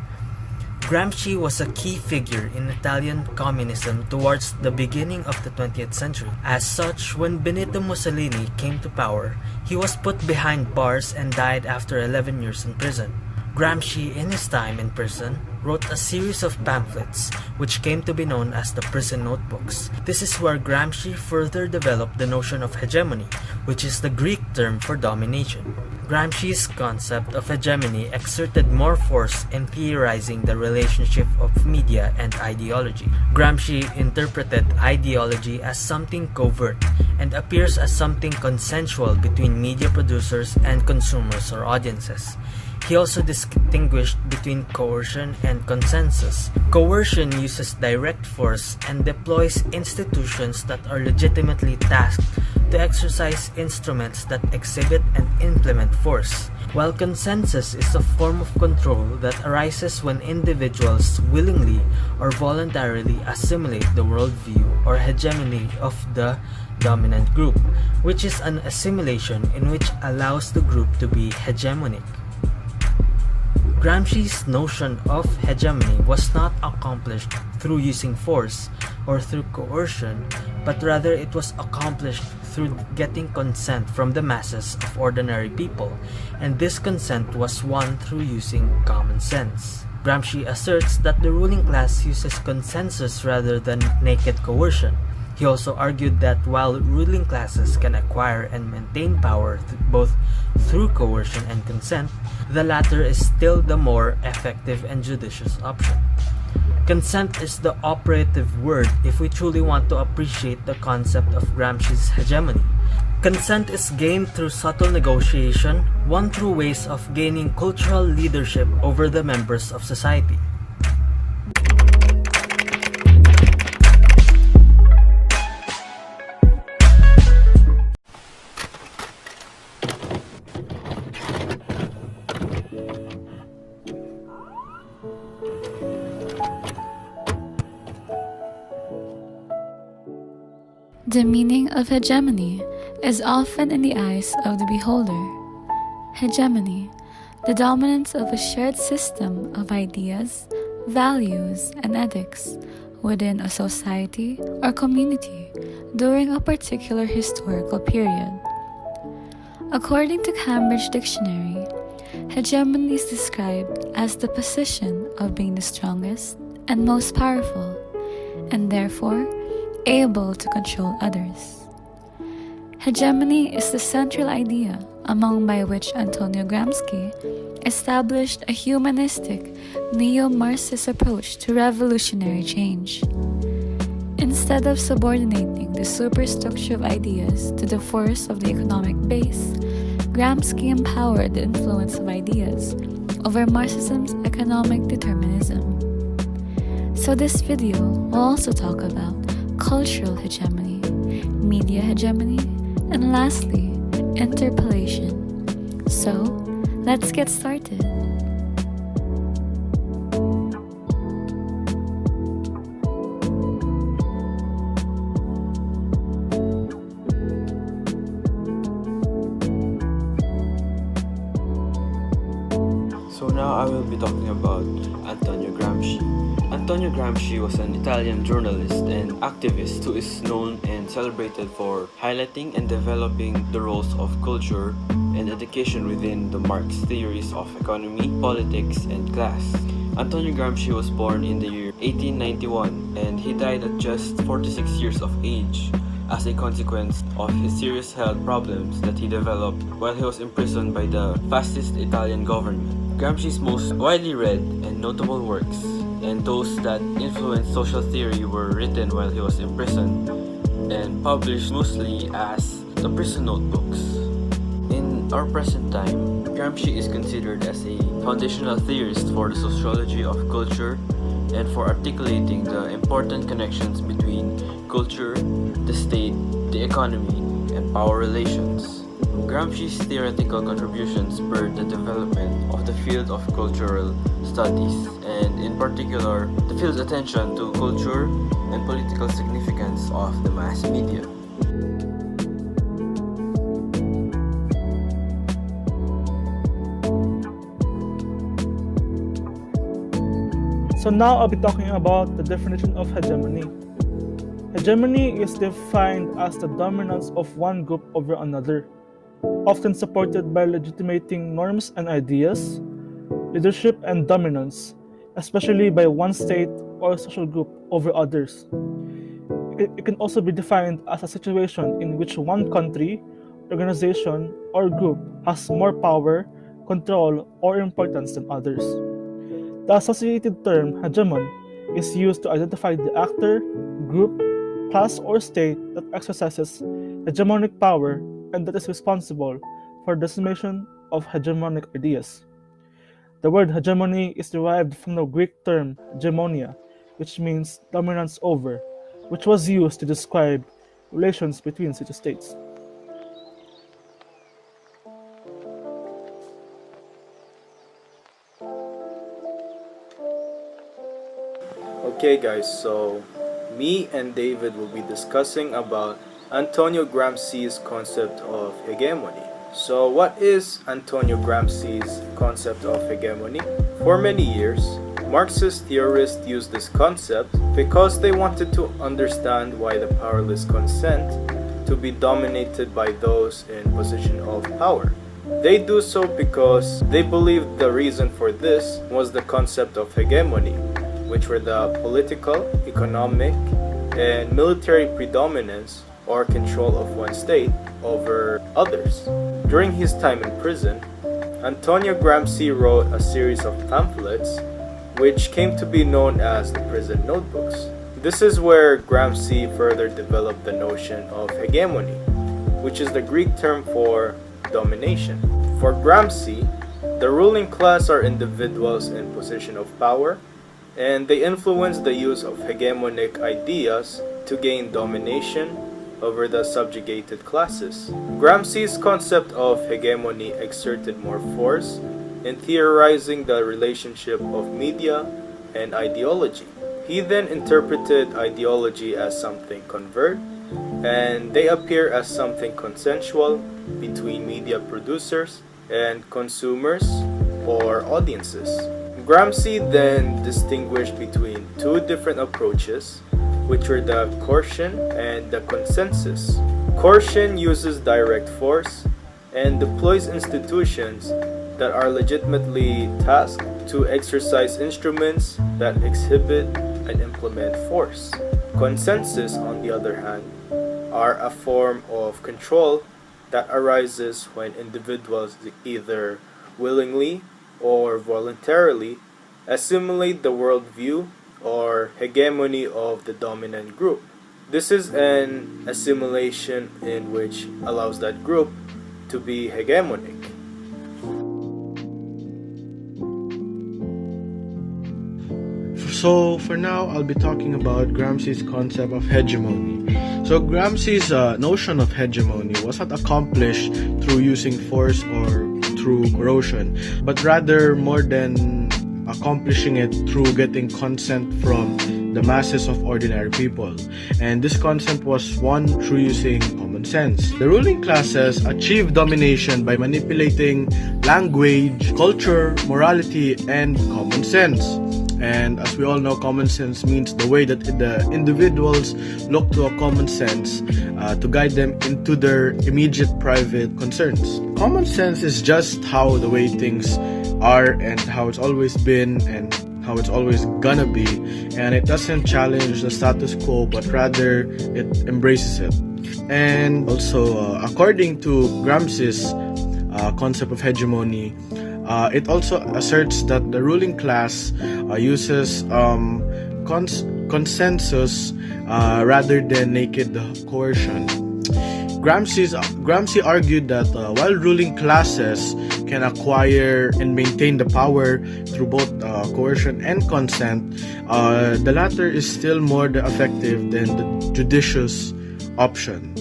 Gramsci was a key figure in Italian communism towards the beginning of the 20th century. As such, when Benito Mussolini came to power, he was put behind bars and died after 11 years in prison. Gramsci, in his time in prison, wrote a series of pamphlets which came to be known as the prison notebooks. This is where Gramsci further developed the notion of hegemony, which is the Greek term for domination. Gramsci's concept of hegemony exerted more force in theorizing the relationship of media and ideology. Gramsci interpreted ideology as something covert and appears as something consensual between media producers and consumers or audiences. He also distinguished between coercion and consensus. Coercion uses direct force and deploys institutions that are legitimately tasked to exercise instruments that exhibit and implement force, while consensus is a form of control that arises when individuals willingly or voluntarily assimilate the worldview or hegemony of the dominant group, which is an assimilation in which allows the group to be hegemonic. Gramsci's notion of hegemony was not accomplished through using force, or through coercion, but rather it was accomplished through getting consent from the masses of ordinary people, and this consent was won through using common sense. Gramsci asserts that the ruling class uses consensus rather than naked coercion. He also argued that while ruling classes can acquire and maintain power both through coercion and consent, the latter is still the more effective and judicious option. Consent is the operative word if we truly want to appreciate the concept of Gramsci's hegemony. Consent is gained through subtle negotiation, won through ways of gaining cultural leadership over the members of society. The meaning of hegemony is often in the eyes of the beholder. Hegemony, the dominance of a shared system of ideas, values, and ethics within a society or community during a particular historical period. According to Cambridge Dictionary, hegemony is described as the position of being the strongest and most powerful, and therefore able to control others. Hegemony is the central idea among by which Antonio Gramsci established a humanistic, neo-Marxist approach to revolutionary change. Instead of subordinating the superstructure of ideas to the force of the economic base, Gramsci empowered the influence of ideas over Marxism's economic determinism. So this video will also talk about cultural hegemony, media hegemony, and lastly, interpellation. So, let's get started. So now I will be talking about Antonio Gramsci. Antonio Gramsci was an Italian journalist and activist who is known and celebrated for highlighting and developing the roles of culture and education within the Marx theories of economy, politics, and class. Antonio Gramsci was born in the year 1891 and he died at just 46 years of age as a consequence of his serious health problems that he developed while he was imprisoned by the fascist Italian government. Gramsci's most widely read and notable works and those that influenced social theory were written while he was imprisoned and published mostly as the prison notebooks. In our present time, Gramsci is considered as a foundational theorist for the sociology of culture and for articulating the important connections between culture, the state, the economy, and power relations. Gramsci's theoretical contributions spurred the development of the field of cultural studies, and in particular, the field's attention to culture and political significance of the mass media. So now I'll be talking about the definition of hegemony. Hegemony is defined as the dominance of one group over another, often supported by legitimating norms and ideas, leadership and dominance, especially by one state or social group over others. It can also be defined as a situation in which one country, organization, or group has more power, control, or importance than others. The associated term hegemon is used to identify the actor, group, class, or state that exercises hegemonic power and that is responsible for the dissemination of hegemonic ideas. The word hegemony is derived from the Greek term hegemonia, which means dominance over, which was used to describe relations between city-states. Okay guys, so me and David will be discussing about Antonio Gramsci's concept of hegemony. So what is Antonio Gramsci's concept of hegemony? For many years, Marxist theorists used this concept because they wanted to understand why the powerless consent to be dominated by those in position of power. They do so because they believed the reason for this was the concept of hegemony, which were the political, economic, and military predominance or control of one state over others. During his time in prison, Antonio Gramsci wrote a series of pamphlets which came to be known as the prison notebooks. This is where Gramsci further developed the notion of hegemony, which is the Greek term for domination. For Gramsci, the ruling class are individuals in position of power, and they influence the use of hegemonic ideas to gain domination over the subjugated classes. Gramsci's concept of hegemony exerted more force in theorizing the relationship of media and ideology. He then interpreted ideology as something covert, and they appear as something consensual between media producers and consumers or audiences. Gramsci then distinguished between two different approaches, which were the coercion and the consensus. Coercion uses direct force and deploys institutions that are legitimately tasked to exercise instruments that exhibit and implement force. Consensus, on the other hand, are a form of control that arises when individuals either willingly or voluntarily assimilate the worldview or hegemony of the dominant group. This is an assimilation in which allows that group to be hegemonic. So for now, I'll be talking about Gramsci's concept of hegemony. So Gramsci's notion of hegemony was not accomplished through using force or through coercion, but rather more than accomplishing it through getting consent from the masses of ordinary people. And this consent was won through using common sense. The ruling classes achieved domination by manipulating language, culture, morality, and common sense. And as we all know, common sense means the way that the individuals look to a common sense to guide them into their immediate private concerns. Common sense is just how the way things are and how it's always been and how it's always gonna be, and it doesn't challenge the status quo but rather it embraces it. And also according to Gramsci's concept of hegemony, it also asserts that the ruling class uses consensus rather than naked coercion. Gramsci argued that while ruling classes can acquire and maintain the power through both coercion and consent, the latter is still more effective than the judicious option.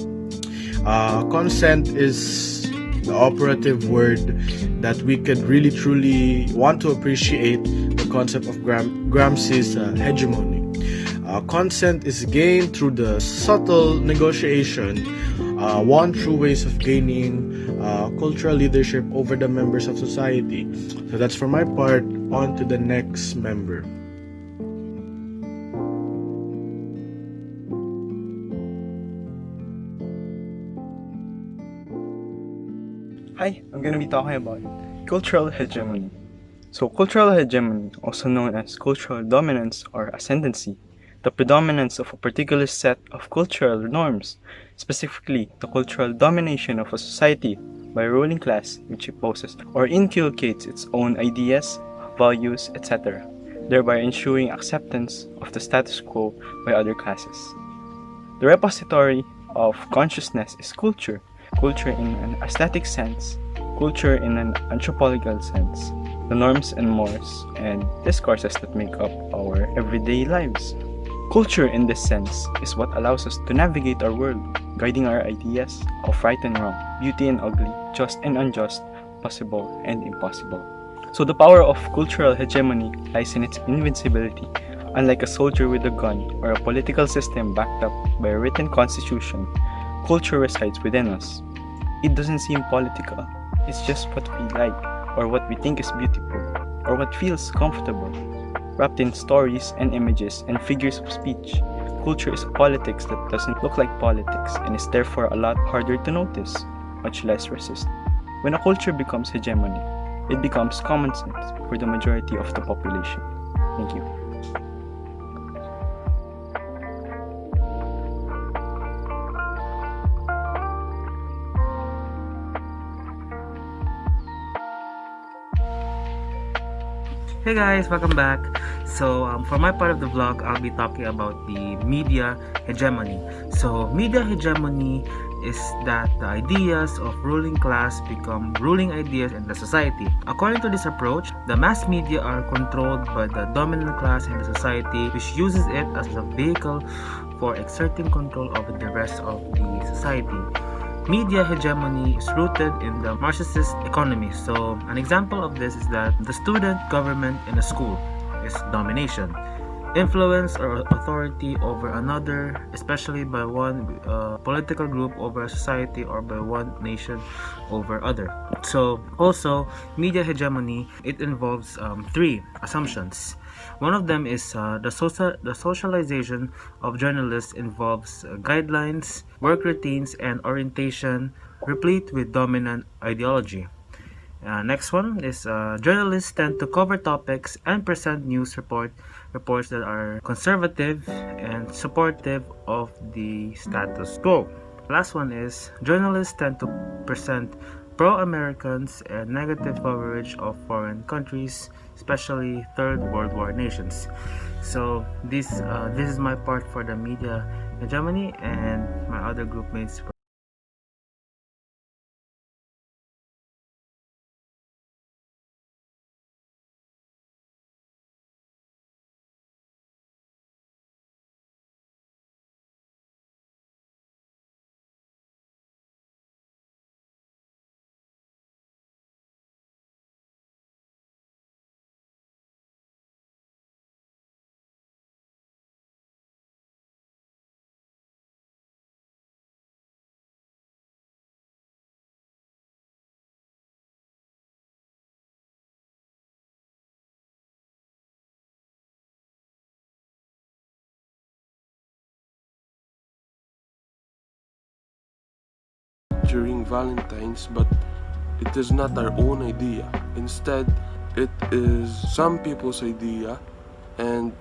Consent is the operative word that we could really truly want to appreciate the concept of Gramsci's hegemony. Consent is gained through the subtle negotiation, won through ways of gaining cultural leadership over the members of society. So that's for my part. On to the next member. Hi, I'm going to be talking about cultural hegemony. So cultural hegemony, also known as cultural dominance or ascendancy, the predominance of a particular set of cultural norms, specifically the cultural domination of a society by a ruling class which imposes or inculcates its own ideas, values, etc., thereby ensuring acceptance of the status quo by other classes. The repository of consciousness is culture, culture in an aesthetic sense, culture in an anthropological sense, the norms and mores and discourses that make up our everyday lives. Culture in this sense is what allows us to navigate our world, guiding our ideas of right and wrong, beauty and ugly, just and unjust, possible and impossible. So the power of cultural hegemony lies in its invincibility. Unlike a soldier with a gun or a political system backed up by a written constitution, culture resides within us. It doesn't seem political, it's just what we like, or what we think is beautiful, or what feels comfortable. wrapped in stories and images and figures of speech. Culture is politics that doesn't look like politics and is therefore a lot harder to notice, much less resist. When a culture becomes hegemony, it becomes common sense for the majority of the population. Thank you. Hey guys, welcome back. So for my part of the vlog, I'll be talking about the media hegemony. So media hegemony is that the ideas of ruling class become ruling ideas in the society. According to this approach, the mass media are controlled by the dominant class in the society, which uses it as a vehicle for exerting control over the rest of the society. Media hegemony is rooted in the Marxist economy. So an example of this is that the student government in a school is domination. Influence or authority over another, especially by one political group over a society or by one nation over other. So also media hegemony, it involves three assumptions. One of them is the socialization of journalists involves guidelines, work routines, and orientation replete with dominant ideology. Next one is journalists tend to cover topics and present news reports that are conservative and supportive of the status quo. Last one is journalists tend to present pro-Americans and negative coverage of foreign countries, especially Third World War nations. So this is my part for the media hegemony, and my other group mates. During Valentine's, but it is not our own idea. Instead, it is some people's idea, and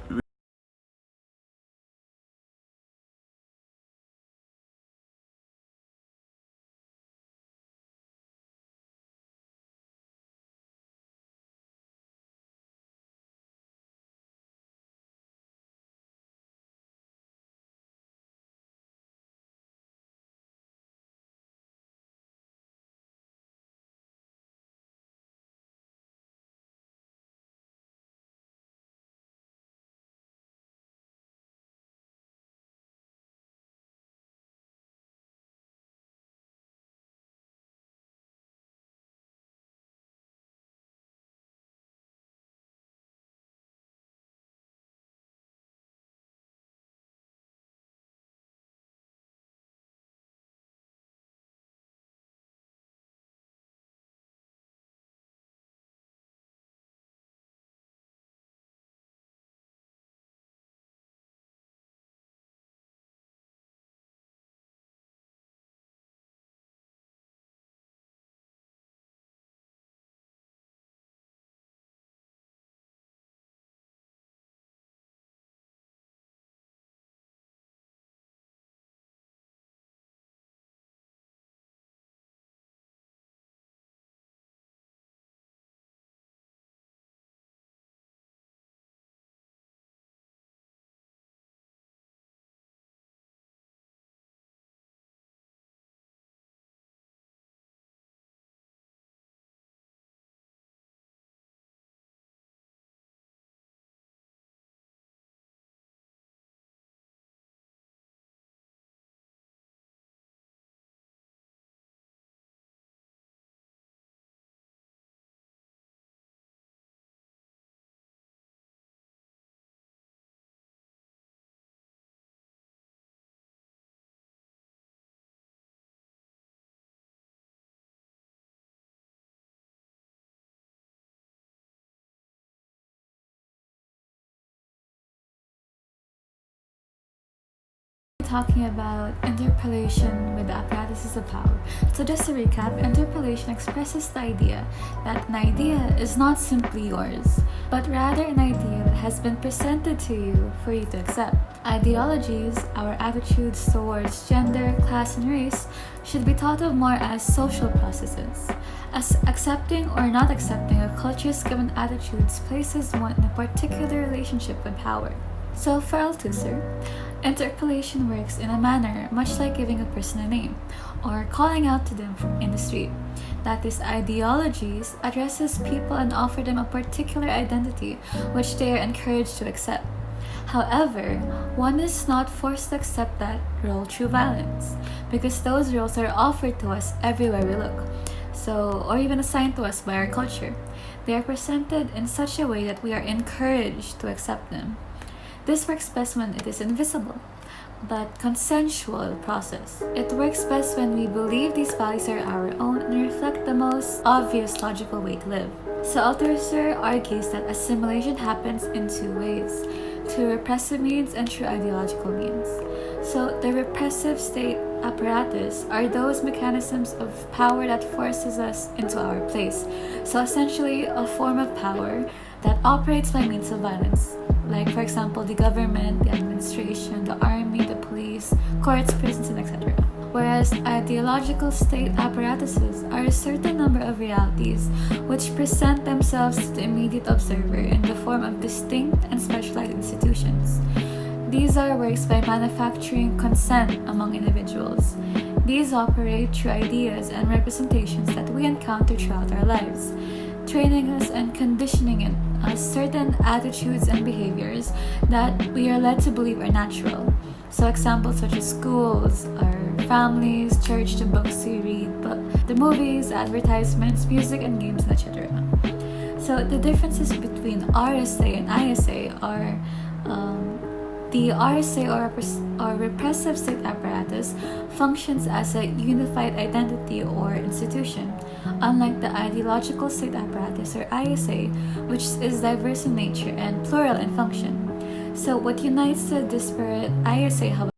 talking about interpolation with the apparatuses of power. So just to recap, interpolation expresses the idea that an idea is not simply yours, but rather an idea that has been presented to you for you to accept. Ideologies, our attitudes towards gender, class, and race, should be thought of more as social processes. As accepting or not accepting a culture's given attitudes places one in a particular relationship with power. So for Althusser, interpolation works in a manner much like giving a person a name, or calling out to them in the street. That is, ideologies addresses people and offer them a particular identity which they are encouraged to accept. However, one is not forced to accept that role through violence, because those roles are offered to us everywhere we look, or even assigned to us by our culture. They are presented in such a way that we are encouraged to accept them. This works best when it is invisible, but consensual process. It works best when we believe these values are our own and reflect the most obvious logical way to live. So Althusser argues that assimilation happens in two ways, through repressive means and through ideological means. So the repressive state apparatus are those mechanisms of power that forces us into our place. So essentially a form of power that operates by means of violence, like for example the government, the administration, the army, the police, courts, prisons, and etc. Whereas ideological state apparatuses are a certain number of realities which present themselves to the immediate observer in the form of distinct and specialized institutions. These are works by manufacturing consent among individuals. These operate through ideas and representations that we encounter throughout our lives, training us and conditioning in us certain attitudes and behaviors that we are led to believe are natural. So examples such as schools, our families, church, the books we read, the movies, advertisements, music, and games, etc. So the differences between RSA and ISA are the RSA or repressive state apparatus functions as a unified identity or institution, unlike the ideological state apparatus or ISA, which is diverse in nature and plural in function. So what unites the disparate ISA, however,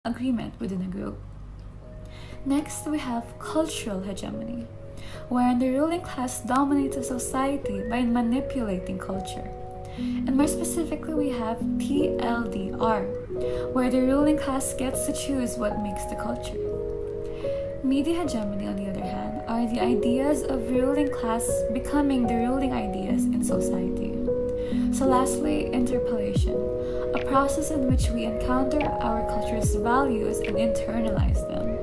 agreement within a group. Next, we have cultural hegemony, wherein the ruling class dominates a society by manipulating culture. And more specifically, we have TLDR, where the ruling class gets to choose what makes the culture. Media hegemony, on the other hand, are the ideas of ruling class becoming the ruling ideas in society. So lastly, interpolation, a process in which we encounter our culture's values and internalize them.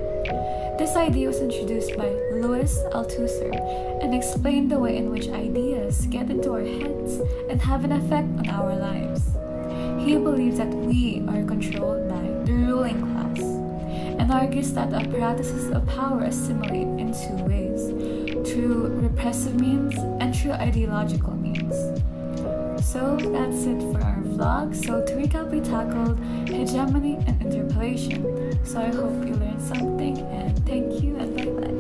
This idea was introduced by Louis Althusser and explained the way in which ideas get into our heads and have an effect on our lives. He believes that we are controlled by the ruling class and argues that the apparatuses of power assimilate in two ways, through repressive means and through ideological means. So that's it for our vlog. So to recap, we tackled hegemony and interpolation. So I hope you learned something, and thank you and bye-bye.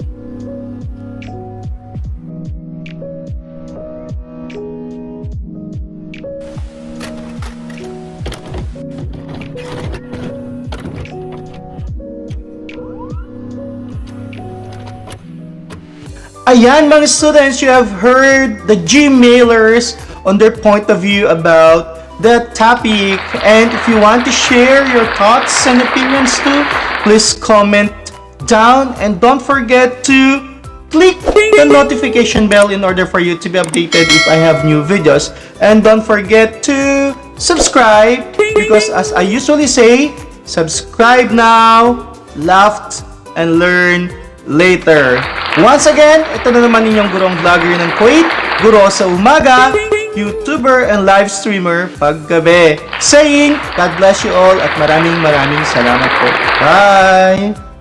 Ayan mga students, you have heard the Gmailers on their point of view about the topic, and if you want to share your thoughts and opinions too, please comment down and don't forget to click the notification bell in order for you to be updated if I have new videos, and don't forget to subscribe because as I usually say, subscribe now, laugh and learn later. Once again, ito na naman ninyong gurong vlogger ng Kuwait, guro sa umaga, YouTuber and live streamer paggabi. Saying, God bless you all at maraming salamat po. Bye!